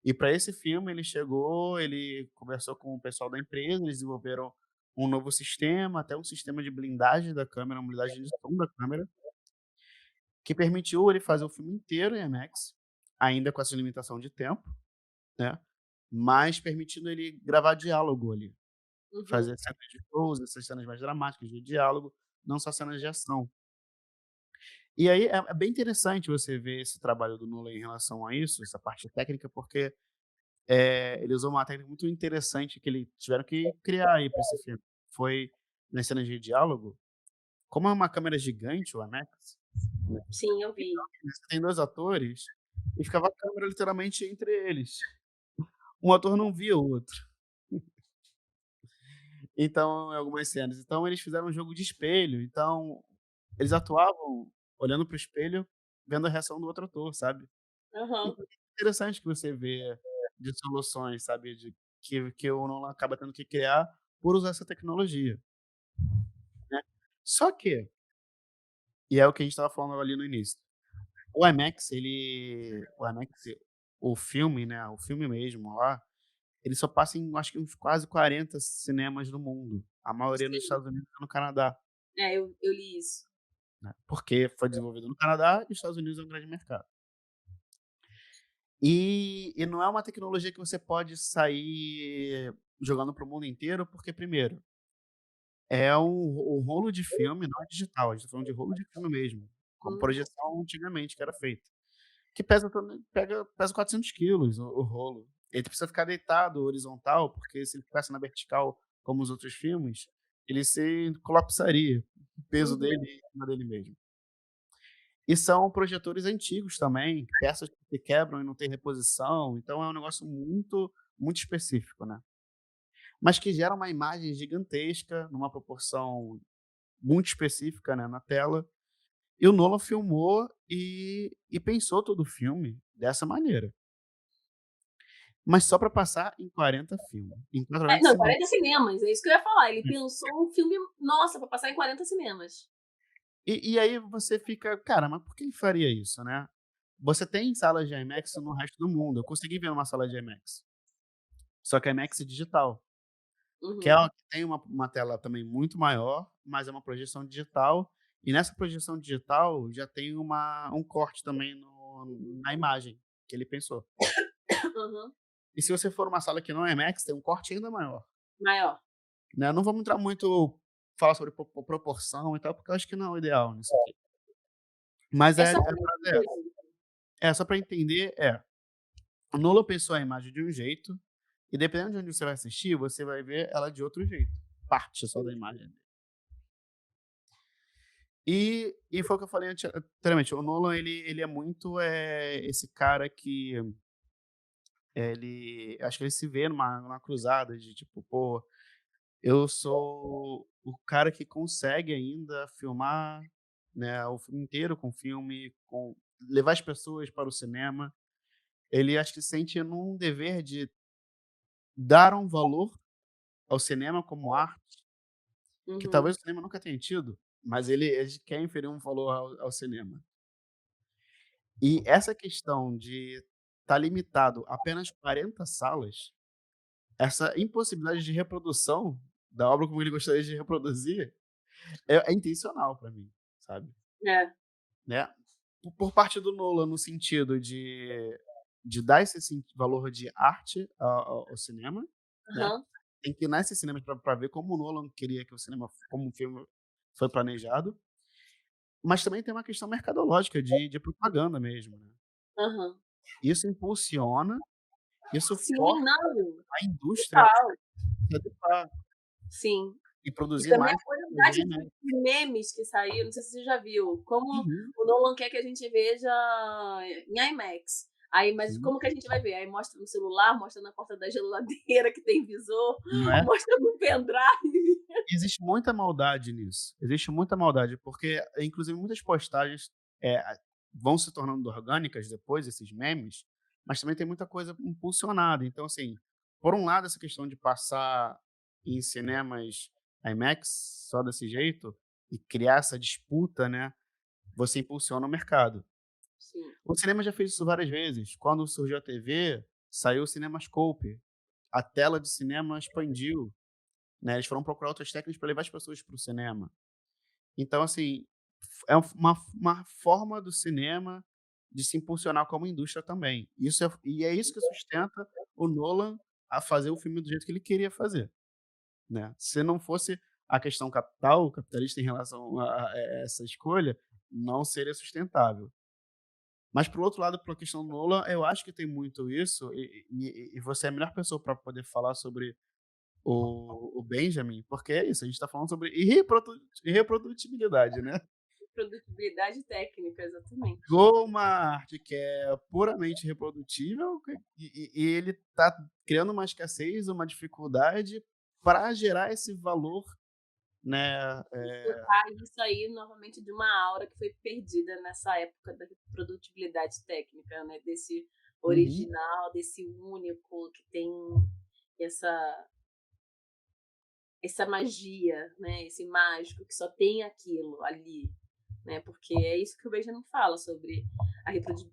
E para esse filme ele chegou, ele conversou com o pessoal da empresa, eles desenvolveram um novo sistema, até um sistema de blindagem da câmera, uma blindagem de som da câmera, que permitiu ele fazer o filme inteiro em IMAX, ainda com essa limitação de tempo, né, mas permitindo ele gravar diálogo ali, Uhum. fazer cenas de close, essas cenas mais dramáticas de diálogo, não só cenas de ação. E aí é bem interessante você ver esse trabalho do Nolan em relação a isso, essa parte técnica, porque ele usou uma técnica muito interessante que eles tiveram que criar aí para esse filme. Foi nas cenas de diálogo, como é uma câmera gigante, o IMAX, né, Sim, eu vi. você tem 2 atores e ficava a câmera literalmente entre eles. Um ator não via o outro. Então, em algumas cenas. Então eles fizeram um jogo de espelho, então eles atuavam olhando para o espelho, vendo a reação do outro ator, sabe. Aham. Então é interessante que você vê de soluções, sabe, que o Nolan acaba tendo que criar por usar essa tecnologia, né. Só que, e é o que a gente estava falando ali no início, o IMAX, o filme, né, o filme mesmo lá, ele só passa em acho que uns quase 40 cinemas no mundo, a maioria nos Sim. Estados Unidos e no Canadá, É, eu li isso. né, porque foi desenvolvido no Canadá e os Estados Unidos é um grande mercado. E não é uma tecnologia que você pode sair jogando para o mundo inteiro, porque primeiro, o rolo de filme não é digital, a gente tá falando de rolo de filme mesmo, como Uhum. projeção antigamente que era feita, que pesa também pesa 400 quilos o rolo. Ele precisa ficar deitado horizontal, porque se ele ficasse na vertical como os outros filmes, ele se colapsaria, o peso Uhum. dele em cima dele mesmo. E são projetores antigos também, peças que se quebram e não tem reposição, então é um negócio muito específico, né. Mas que gera uma imagem gigantesca, numa proporção muito específica, né, na tela, e o Nolan filmou e pensou todo o filme dessa maneira. Mas só pra passar em 40 filmes, em 4 horas de Não, cinema. 40 cinemas, é isso que eu ia falar. Ele pensou um filme, nossa, pra passar em 40 cinemas. E aí você fica: "Cara, mas por que ele faria isso, né?". Você tem salas de IMAX no resto do mundo, eu consegui ver numa sala de IMAX, só que IMAX digital, que é Uhum. uma que tem uma tela também muito maior, mas é uma projeção digital, e nessa projeção digital já tem um corte também na imagem que ele pensou. Aham. E se você for numa sala que não é IMAX, tem um corte ainda maior, Maior. né. Não vamos entrar muito falar sobre proporção e tal, porque eu acho que não é o ideal nisso aqui. Mas É é só a pra parada é essa. entender. É, só pra entender, o Nolan pensou a imagem de um jeito, e dependendo de onde você vai assistir, você vai ver ela de outro jeito, parte só da imagem. E foi o que eu falei anteriormente, o Nolan ele é muito, esse cara que, ele acho que ele se vê numa cruzada de tipo: "Pô, eu sou o cara que consegue ainda filmar, né, o filme inteiro com filme, com levar as pessoas para o cinema". Ele acho que sente num dever de dar um valor ao cinema como arte, que Uhum. talvez o cinema nunca tenha tido, mas ele quer inferir um valor ao cinema. E essa questão de estar limitado a apenas 40 salas, essa impossibilidade de reprodução da obra como ele gostaria de reproduzir, é intencional para mim, sabe, É. né. Por parte do Nolan no sentido de dar esse valor de arte ao cinema, né. Aham. Tem que ir nesses cinemas pra ver como o Nolan queria que o cinema como o filme foi planejado, mas também tem uma questão mercadológica de propaganda mesmo, né. Aham. Isso impulsiona, isso Sim, força não, a indústria a total. se adequar Sim. e E produzir também mais a quantidade desenho, né. de memes que saíram, não sei se você já viu, como Uhum, o Nolan quer que a gente veja em IMAX. Aí, mas sim, como que a gente vai ver? Aí mostra no celular, mostra na porta da geladeira que tem visor, não é? mostra no pendrive. Existe muita maldade nisso, existe muita maldade, porque inclusive muitas postagens, vão se tornando orgânicas depois, esses memes, mas também tem muita coisa impulsionada. Então, assim, por um lado essa questão de passar em cinemas IMAX só desse jeito, e criar essa disputa, né, você impulsiona o mercado. Sim. O cinema já fez isso várias vezes, quando surgiu a TV, saiu o CinemaScope, a tela de cinema expandiu, né, eles foram procurar outras técnicas para levar as pessoas para o cinema. Então, assim, é uma forma do cinema de se impulsionar como indústria também. É isso que sustenta o Nolan a fazer o filme do jeito que ele queria fazer, né. Se não fosse a questão capital, capitalista em relação a essa escolha, não seria sustentável. Mas, por outro lado, pela questão do Nolan, eu acho que tem muito isso, e você é a melhor pessoa para poder falar sobre o Benjamin, porque é isso, a gente está falando sobre irreprodutibilidade, né. Produtibilidade técnica, exatamente. Pegou uma arte que é puramente reprodutível e ele está criando uma escassez, uma dificuldade para gerar esse valor, né, Botar isso aí novamente de uma aura que foi perdida nessa época da produtibilidade técnica, né, desse uhum. original, desse único que tem essa essa magia, né, esse mágico que só tem aquilo ali, né, porque é isso que o Benjamin fala sobre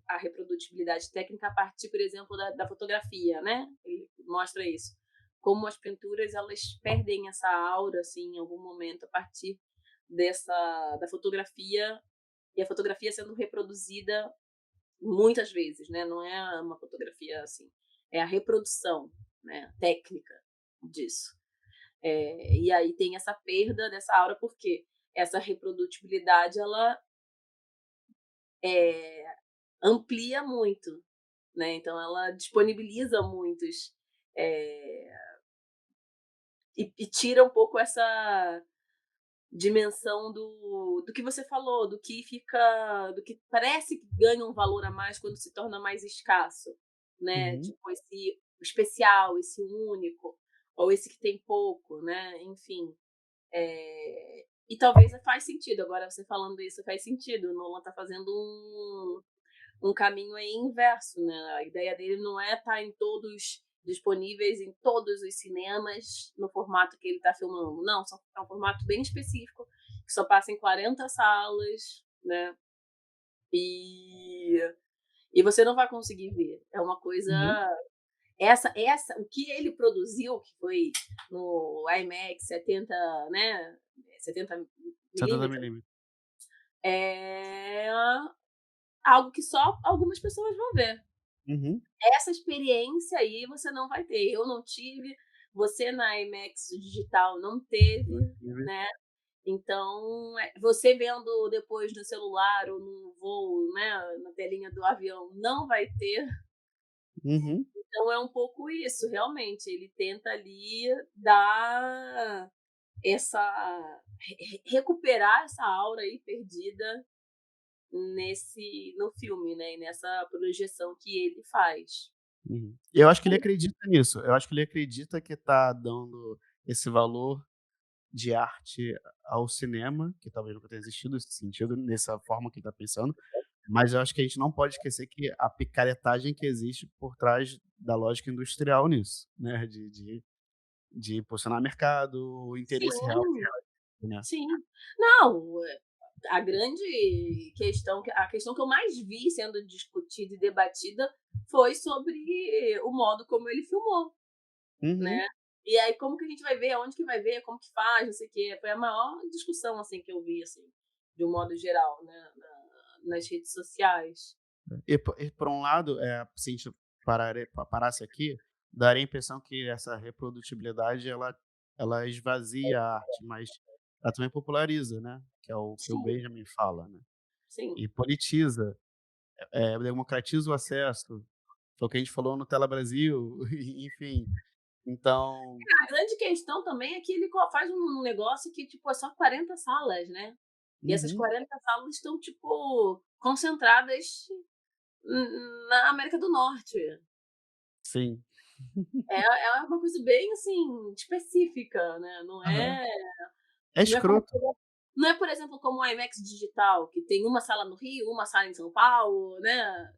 a reprodutibilidade técnica a partir, por exemplo, da fotografia, né, ele mostra isso, como as pinturas elas perdem essa aura, assim, em algum momento a partir da fotografia, e a fotografia sendo reproduzida muitas vezes, né, não é uma fotografia assim, é a reprodução, né, técnica disso. E aí tem essa perda dessa aura, porque essa reprodutibilidade ela, eh, amplia muito, né, então ela disponibiliza muitos, eh, e tira um pouco essa dimensão do que você falou, do que parece que ganha um valor a mais quando se torna mais escasso, né, Uhum, tipo esse especial, esse único, ou esse que tem pouco, né, enfim. E talvez faz sentido, agora você falando isso faz sentido, o Nolan tá fazendo um caminho aí inverso, né, a ideia dele não é estar em todos disponíveis em todos os cinemas no formato que ele está filmando, não, é um formato bem específico, que só passa em 40 salas, né, e, e você não vai conseguir ver, é uma coisa... uhum. O que ele produziu, que foi no IMAX 70, né, 70 70 milímetros, milímetros. é algo que só algumas pessoas vão ver. Uhum. Essa experiência aí você não vai ter. Eu não tive, você na IMAX digital não teve, né? Então, você vendo depois no celular ou no voo, né, na telinha do avião, não vai ter. Uhum. Então é um pouco isso, realmente. Ele tenta ali dar recuperar essa aura aí perdida no filme, né? E nessa projeção que ele faz. Uhum. Eu acho que ele acredita nisso. Eu acho que ele acredita que tá dando esse valor de arte ao cinema, que talvez nunca tenha existido esse sentido, nessa forma que ele tá pensando, mas eu acho que a gente não pode esquecer que a picaretagem que existe por trás da lógica industrial nisso, né, de posicionar mercado, o interesse real, Sim, né. sim. Não, a grande questão, a questão que eu mais vi sendo discutida e debatida foi sobre o modo como ele filmou, Uhum. né? E aí, como que a gente vai ver, aonde que vai ver, como que faz, não sei o quê. Foi a maior discussão, assim, que eu vi, assim, de um modo geral, né, nas redes sociais. E por um lado, se a gente parasse aqui, daria a impressão que essa reprodutibilidade ela esvazia a arte, mas ela também populariza, né, que é o que o Sim, Benjamin fala, né, sim. e politiza, democratiza o acesso, foi o que a gente falou no Tela Brasil, enfim, então A grande questão também é que ele faz um negócio que, tipo, é só 40 salas, né? E essas uhum, 40 salas estão, tipo, concentradas na América do Norte. sim. É uma coisa bem, assim, específica, né? Aham. É Não é como, escroto. não é, por exemplo, como o IMAX digital, que tem uma sala no Rio, uma sala em São Paulo, né?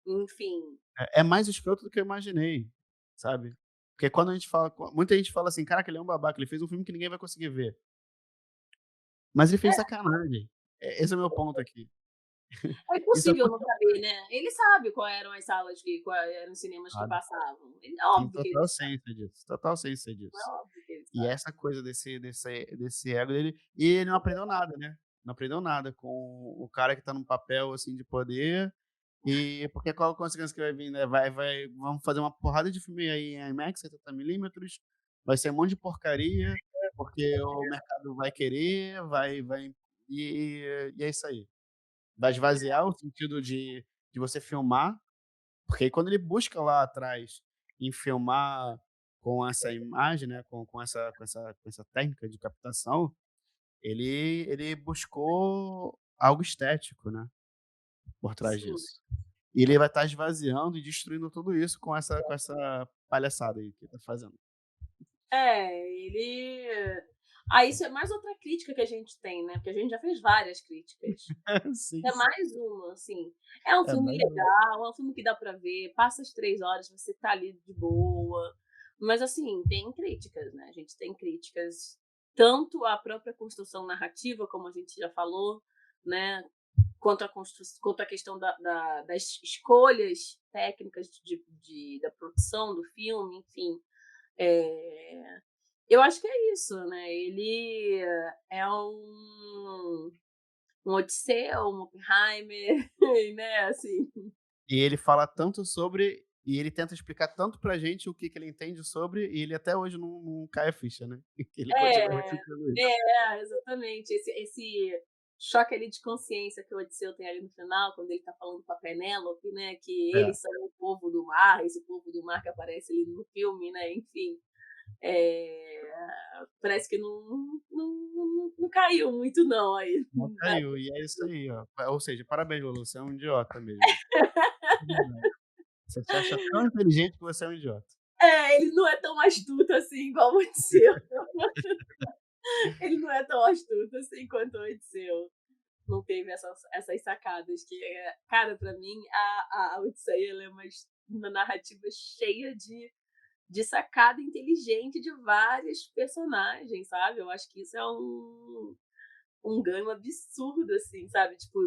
Enfim. É mais escroto do que eu imaginei, sabe. Porque quando a gente fala muita gente fala assim: "Caraca, ele é um babaca, ele fez um filme que ninguém vai conseguir ver". Mas ele fez sacanagem. Esse é o meu ponto aqui. É Isso impossível não acontece, saber, né? Ele sabe qual eram as salas qual eram os cinemas que sabe. passavam. É Tem óbvio que ele total sabe. ciência disso, total ciência É disso. óbvio que ele E sabe. essa coisa desse ego dele e ele não aprendeu nada, né. Não aprendeu nada com o cara que tá num papel, assim, de poder, e porque qual a consequência que vai vir, né, vamos fazer uma porrada de filme aí em IMAX 70 milímetros, vai ser um monte de porcaria, porque o mercado vai querer, vai e é isso aí. Vai esvaziar o sentido de você filmar, porque aí quando ele busca lá atrás em filmar com essa imagem, né, com essa técnica de captação, ele buscou algo estético, né, por trás Sim. disso. E ele vai estar esvaziando e destruindo tudo isso com essa palhaçada aí que ele tá fazendo. Ele. Ah, isso é mais outra crítica que a gente tem, né? Porque a gente já fez várias críticas. Sim, É sim. mais uma, assim. É um É filme mais um. legal, é um filme que dá pra ver, passa as 3 horas, você tá ali de boa. Mas, assim, tem críticas, né? A gente tem críticas tanto à própria construção narrativa, como a gente já falou, né? Quanto à questão das escolhas técnicas da produção do filme, enfim. É, eu acho que é isso, né? Ele é um Odisseu, um Oppenheimer, né? Assim. E ele fala tanto sobre e ele tenta explicar tanto pra gente o que que ele entende sobre, e ele até hoje não cai a ficha, né. Ele continua É, repetindo isso. exatamente. Esse choque ali de consciência que o Odisseu tem ali no final, quando ele tá falando com a Penélope, né? Que É. eles são o povo do mar, esse povo do mar que aparece ali no filme, né? Enfim. Parece que não caiu muito não aí. Não caiu, e é isso aí, ó. Ou seja, parabéns, Lulu, você é um idiota mesmo. De verdade. Você se acha tão inteligente que você é um idiota. Ele não é tão astuto assim igual o Odisseu. Ele não é tão astuto assim quanto o Odisseu. Não teve essas sacadas que, cara, pra mim a Odisseia ela é uma narrativa cheia de sacada inteligente de vários personagens, sabe? Eu acho que isso é um ganho absurdo, assim, sabe? Tipo,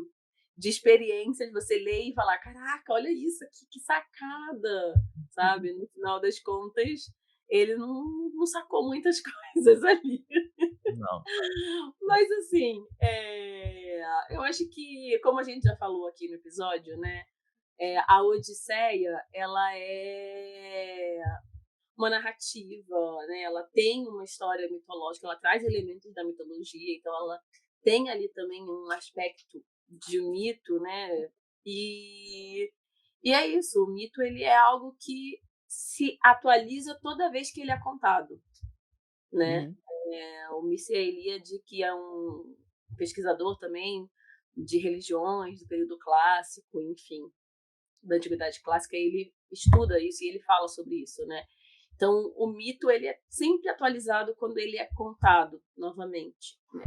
de experiências, você lê e falar, caraca, olha isso aqui, que sacada, sabe? No final das contas, ele não sacou muitas coisas ali. Não. Mas assim, eu acho que, como a gente já falou aqui no episódio, né? A Odisseia, ela é uma narrativa, né? Ela tem uma história mitológica, ela traz elementos da mitologia, então ela tem ali também um aspecto de mito, né? E, e é isso, o mito ele é algo que se atualiza toda vez que ele é contado, né? Uhum. O Mircea Eliade, que é um pesquisador também de religiões do período clássico, enfim, da antiguidade clássica, ele estuda isso e ele fala sobre isso, né? Então, o mito ele é sempre atualizado quando ele é contado novamente, né?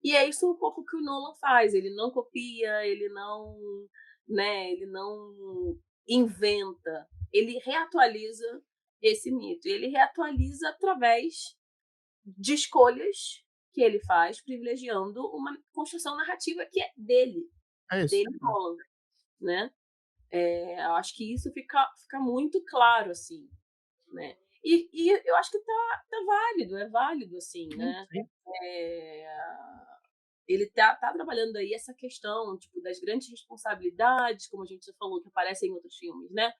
E é isso um pouco que o Nolan faz. Ele não copia, ele não, né? Ele não inventa. Ele reatualiza esse mito. E ele reatualiza através de escolhas que ele faz, privilegiando uma construção narrativa que é É isso. dele Nolan, né? Eu acho que isso fica muito claro, assim, né? E eu acho que tá válido, é válido, assim, Sim, né? sim. É, ele tá trabalhando aí essa questão, tipo, das grandes responsabilidades, como a gente já falou, que aparecem em outros filmes, né?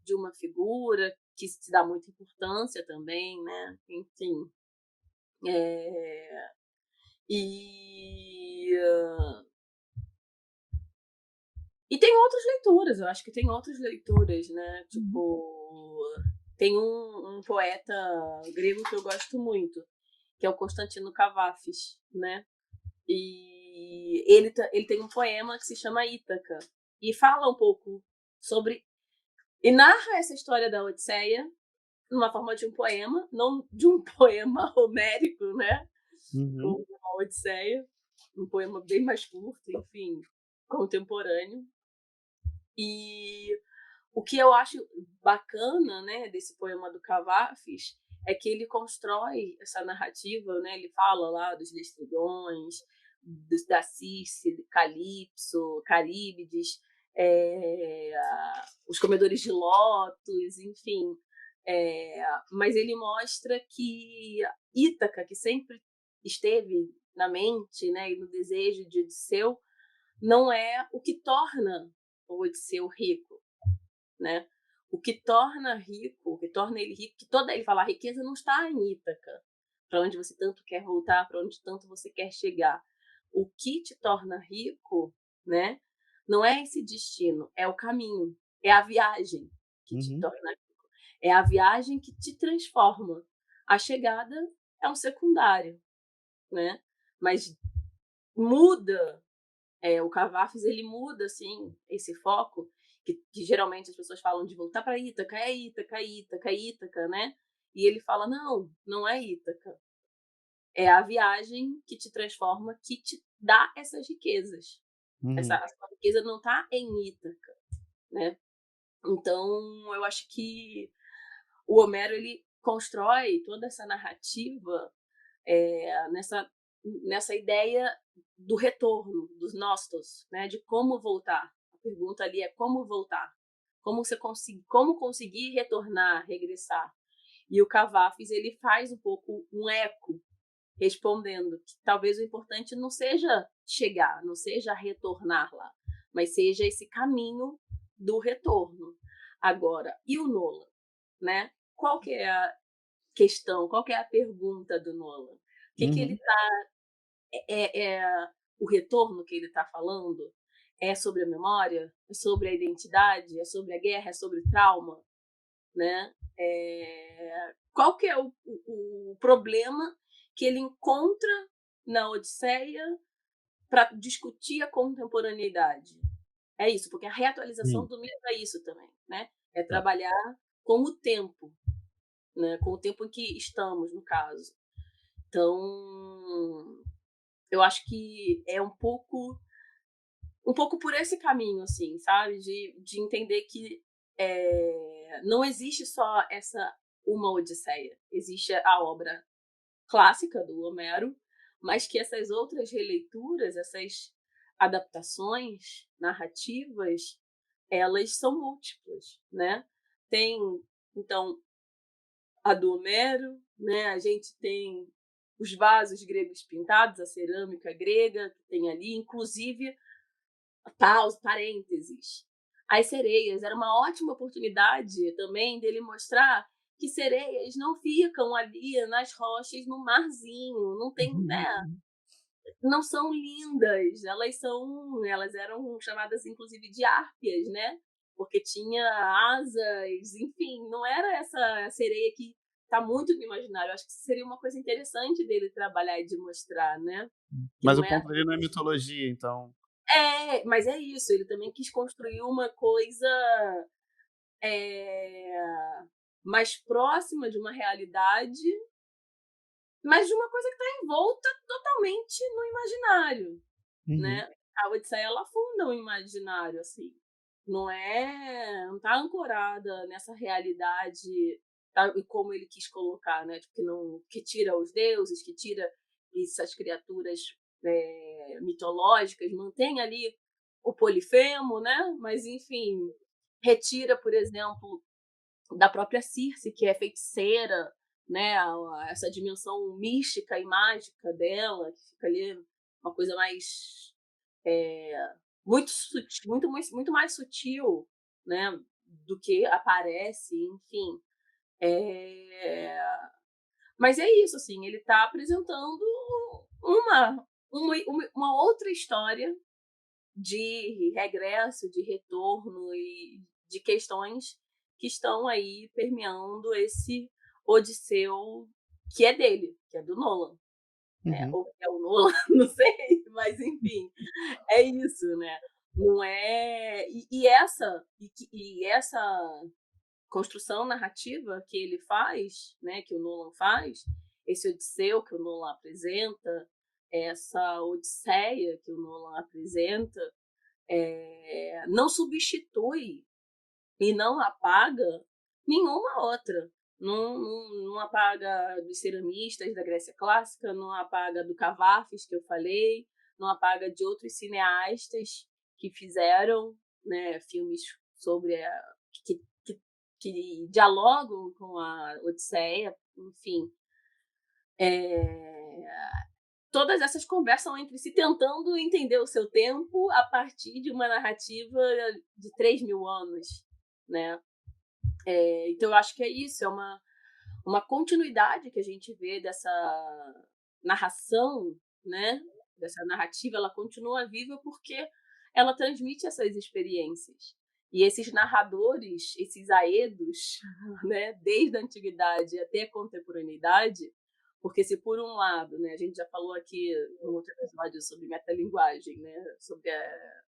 De uma figura que se dá muita importância também, né? Enfim. É, e, e tem outras leituras, eu acho que tem outras leituras, né? Uhum. Tipo, tem um poeta grego que eu gosto muito, que é o Constantino Cavafis, né? E ele tem um poema que se chama Ítaca, e fala um pouco sobre. E narra essa história da Odisseia numa forma de um poema, não de um poema homérico, né? Uhum. Como a Odisseia, um poema bem mais curto, enfim, contemporâneo. E o que eu acho bacana, né, desse poema do Cavafis é que ele constrói essa narrativa, né? Ele fala lá dos Lestridões, da Circe, Calipso, Caríbides, os comedores de lótus, enfim. Mas ele mostra que Ítaca, que sempre esteve na mente, né, e no desejo de Odisseu, não é o que torna o Odisseu rico, né? O que torna rico, o que torna ele rico, que toda ele fala, a riqueza não está em Ítaca, para onde você tanto quer voltar, para onde tanto você quer chegar. O que te torna rico, né? Não é esse destino, é o caminho, é a viagem que te Uhum. torna rico, é a viagem que te transforma. A chegada é um secundário, né? Mas muda o Cavafis ele muda assim esse foco que geralmente as pessoas falam de voltar para Ítaca, é Ítaca, é Ítaca, é Ítaca, né? E ele fala não é Ítaca, é a viagem que te transforma, que te dá essas riquezas. Essa Uhum. a sua riqueza não está em Ítaca, né? Então eu acho que o Homero ele constrói toda essa narrativa nessa ideia do retorno, dos nostos, né? De como voltar. A pergunta ali é como voltar, como conseguir retornar, regressar. E o Cavafis ele faz um pouco um eco respondendo que talvez o importante não seja chegar, não seja retornar lá, mas seja esse caminho do retorno. Agora, e o Nolan, né? Qual que é a questão, qual que é a pergunta do Nolan? O que ele Uhum. o retorno que ele está falando é sobre a memória, é sobre a identidade, é sobre a guerra, é sobre o trauma, né? qual que é o problema que ele encontra na Odisseia para discutir a contemporaneidade. É isso, porque a reatualização Sim. do mito é isso também, né, é Tá. trabalhar com o tempo, né, com o tempo em que estamos, no caso. Então, eu acho que é um pouco por esse caminho, assim, sabe, de entender que, não existe só essa uma Odisseia, existe a obra clássica do Homero, mas que essas outras releituras, essas adaptações narrativas, elas são múltiplas, né. Tem, então, a do Homero, né, a gente tem os vasos gregos pintados, a cerâmica grega que tem ali, inclusive, paus parênteses, as sereias, era uma ótima oportunidade também dele mostrar que sereias não ficam ali nas rochas no marzinho, não tem, né, não são lindas, elas eram chamadas inclusive de árpias, né, porque tinha asas, enfim, não era essa sereia que tá muito no imaginário, eu acho que seria uma coisa interessante dele trabalhar e de mostrar, né, que Mas não o é ponto dele não é mitologia, então. mas é isso, ele também quis construir uma coisa, eh, mais próxima de uma realidade, mas de uma coisa que está envolta totalmente no imaginário, Uhum. né. A Odisseia ela funda o imaginário, assim, não tá ancorada nessa realidade, e como ele quis colocar, né, tipo, que tira os deuses, que tira essas criaturas, mitológicas, mantém ali o Polifemo, né, mas enfim, retira, por exemplo, da própria Circe, que é feiticeira, né, essa dimensão mística e mágica dela, que fica ali uma coisa mais, eh, muito sutil, muito mais sutil, né, do que aparece, enfim. Eh, mas é isso, assim, ele está apresentando uma outra história de regresso, de retorno e de questões que estão aí permeando esse Odisseu que é dele, que é do Nolan, né, Uhum. ou que é o Nolan, não sei, mas enfim, é isso, né. Não é essa construção narrativa que ele faz, né, que o Nolan faz, esse Odisseu que o Nolan apresenta, essa Odisseia que o Nolan apresenta, não substitui e não apaga nenhuma outra. Não apaga dos ceramistas da Grécia Clássica, não apaga do Cavafis, que eu falei, não apaga de outros cineastas que fizeram, né, filmes sobre que, que, que dialogam com a Odisseia, enfim. É, todas essas conversam entre si, tentando entender o seu tempo a partir de uma narrativa de 3.000 anos, né. Então eu acho que é isso, é uma continuidade que a gente vê dessa narração, né, dessa narrativa, ela continua viva porque ela transmite essas experiências. E esses narradores, esses aedos, né, desde a antiguidade até a contemporaneidade, porque se por um lado, né, a gente já falou aqui no outro episódio sobre metalinguagem, né, sobre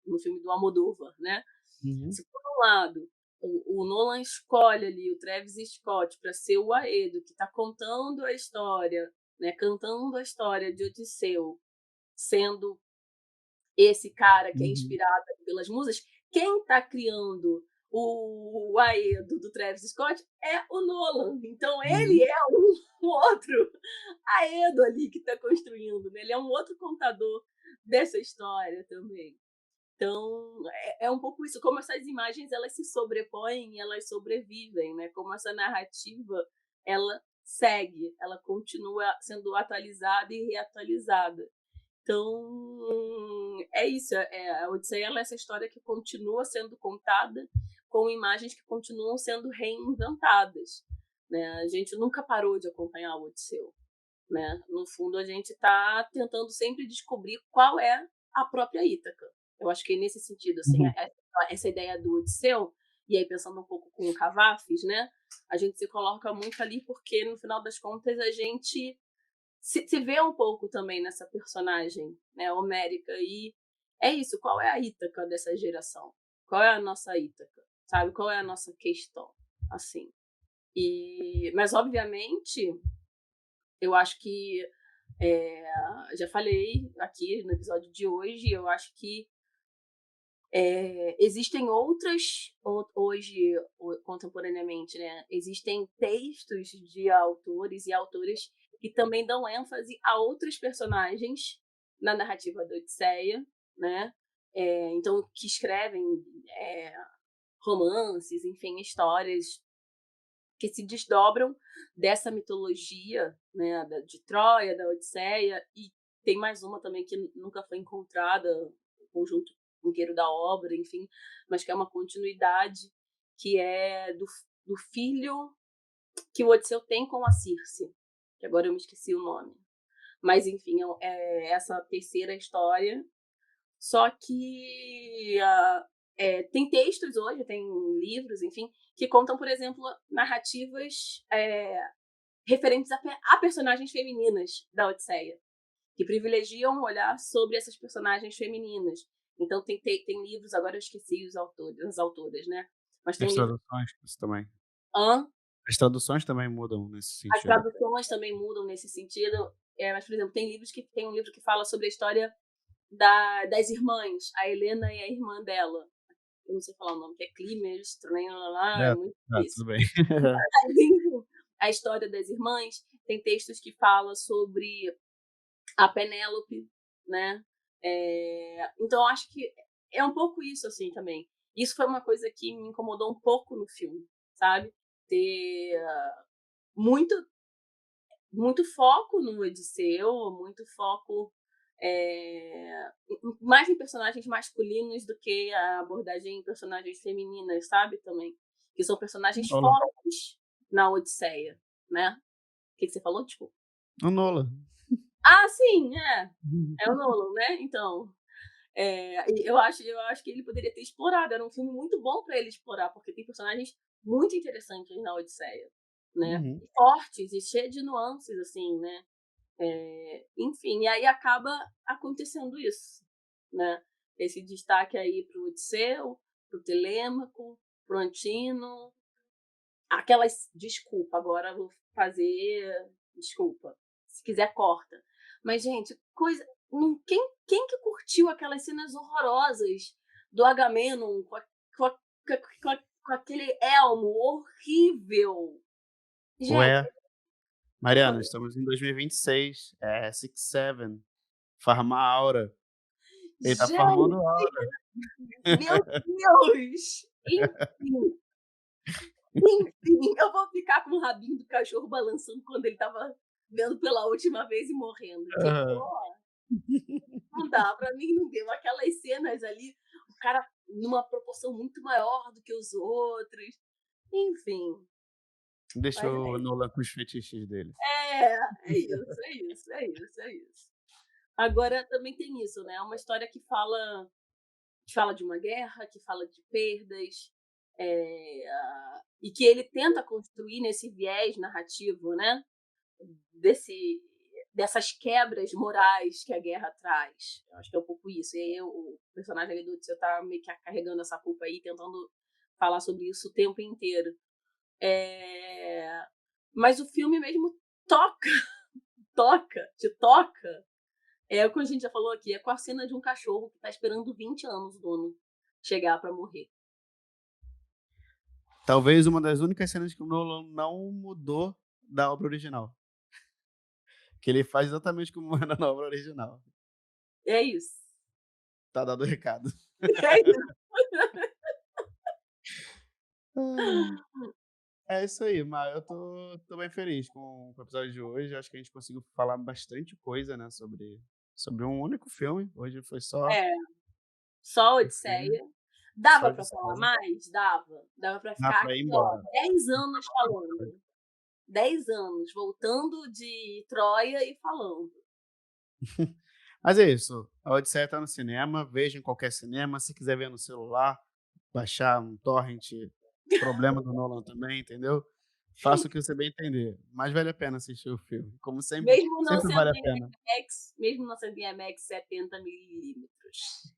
no filme do Almodóvar, né, Uhum. se por um lado o Nolan escolhe ali o Travis Scott para ser o Aedo que está contando a história, né, cantando a história de Odisseu, sendo esse cara que é Uhum. inspirado pelas musas, quem está criando o Aedo do Travis Scott é o Nolan. Então ele Uhum. é um outro Aedo ali que está construindo, né? Ele é um outro contador dessa história também. Então, é um pouco isso, como essas imagens elas se sobrepõem e elas sobrevivem, né, como essa narrativa, ela segue, ela continua sendo atualizada e reatualizada. Então, é isso, a Odisseia ela é essa história que continua sendo contada com imagens que continuam sendo reinventadas, né, a gente nunca parou de acompanhar o Odisseu, né, no fundo a gente está tentando sempre descobrir qual é a própria Ítaca. Eu acho que nesse sentido, assim, Uhum. essa ideia do Odisseu, e aí pensando um pouco com o Cavafis, né, a gente se coloca muito ali porque, no final das contas, a gente se vê um pouco também nessa personagem, né, homérica. E é isso, qual é a Ítaca dessa geração? Qual é a nossa Ítaca? Sabe? Qual é a nossa questão? Assim. Mas, obviamente, eu acho que já falei aqui no episódio de hoje, eu acho que existem outras, hoje, contemporaneamente, né? Existem textos de autores e autoras que também dão ênfase a outros personagens na narrativa da Odisseia, né? Então, que escrevem é, romances, enfim, histórias que se desdobram dessa mitologia, né, de Troia, da Odisseia, e tem mais uma também que nunca foi encontrada, o conjunto inteiro da obra, enfim, mas que é uma continuidade, que é do filho que o Odisseu tem com a Circe, que agora eu me esqueci o nome. Mas, enfim, é essa terceira história. Só que tem textos hoje, tem livros, enfim, que contam, por exemplo, narrativas referentes a personagens femininas da Odisseia, que privilegiam um olhar sobre essas personagens femininas. Então, tem livros, agora eu esqueci as autoras, né? Mas tem As livros. traduções, isso também. Hã? As traduções também mudam nesse As sentido. traduções também mudam nesse sentido. Mas, por exemplo, tem um livro que fala sobre a história das irmãs, a Helena e a irmã dela. Eu não sei falar o nome, que é Climers, é É, muito tudo difícil. bem. A história das irmãs, tem textos que falam sobre a Penélope, né? Então, eu acho que é um pouco isso, assim, também. Isso foi uma coisa que me incomodou um pouco no filme, sabe? Ter muito, muito foco no Odisseu, muito foco mais em personagens masculinos do que a abordagem em personagens femininas, sabe? Também. Que são personagens Nolan. fortes na Odisseia, né? O que você falou? Desculpa. O Nolan. Ah, sim, é o Nolan, né? Então, eu acho que ele poderia ter explorado. Era um filme muito bom para ele explorar, porque tem personagens muito interessantes na Odisseia, né? Uhum. E fortes e cheios de nuances, assim, né? Enfim, e aí acaba acontecendo isso, né? Esse destaque aí para o Odisseu, para o Telêmaco, para o Antino. Aquelas. Desculpa, agora eu vou fazer. Desculpa. Se quiser, corta. Mas, gente, coisa. Quem que curtiu aquelas cenas horrorosas do Agamenon com, a- com aquele elmo horrível? Gente, Ué, Mariana, estamos em 2026. É Six Seven. Farmar Aura. Ele tá farmando gente, Aura. meu Deus! Enfim, enfim, eu vou ficar com o rabinho do cachorro balançando quando ele tava vendo pela última vez e morrendo. Que Aham. ó, não dá, pra mim não deu. Aquelas cenas ali, o cara numa proporção muito maior do que os outros. Enfim, Deixa mas o Nolan com os fetiches dele. é isso, é isso, é isso, é isso. Agora também tem isso, né? É uma história que fala de uma guerra, que fala de perdas, e que ele tenta construir nesse viés narrativo, né? Desse, dessas quebras morais que a guerra traz. Eu acho que é um pouco isso. E aí o personagem ali do Odisseu tá meio que carregando essa culpa aí, tentando falar sobre isso o tempo inteiro. Mas o filme mesmo toca, te toca. Como a gente já falou aqui, é com a cena de um cachorro que tá esperando 20 anos o dono chegar para morrer. Talvez uma das únicas cenas que o Nolan não mudou da obra original. Que ele faz exatamente como era na obra original. É isso. Tá dado o recado. É isso. É isso aí, Mar. Eu tô bem feliz com o episódio de hoje. Acho que a gente conseguiu falar bastante coisa, né, sobre um único filme. Hoje foi só É, só um filme, Odisseia. só Dava de para falar série. mais? Dava. Dava para Dá ficar pra ir aqui, ó, embora. 10 anos falando. 10 anos, voltando de Troia e falando. Mas é isso. A Odisseia tá no cinema. Veja em qualquer cinema. Se quiser ver no celular, baixar um torrent problema do Nolan também, entendeu. Faça o que você bem entender, mas vale a pena assistir o filme, como sempre Mesmo não sempre sendo vale a em pena. IMAX, mesmo não sendo em IMAX 70 milímetros.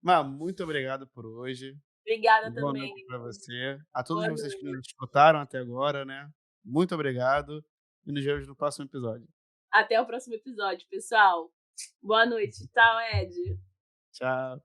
Má, muito obrigado por hoje. Obrigada Boa também. noite para você. A todos Boa vocês que noite. nos escutaram até agora, né, muito obrigado e nos vemos no próximo episódio. Até o próximo episódio, pessoal. Boa noite. Tchau, Ed. Tchau.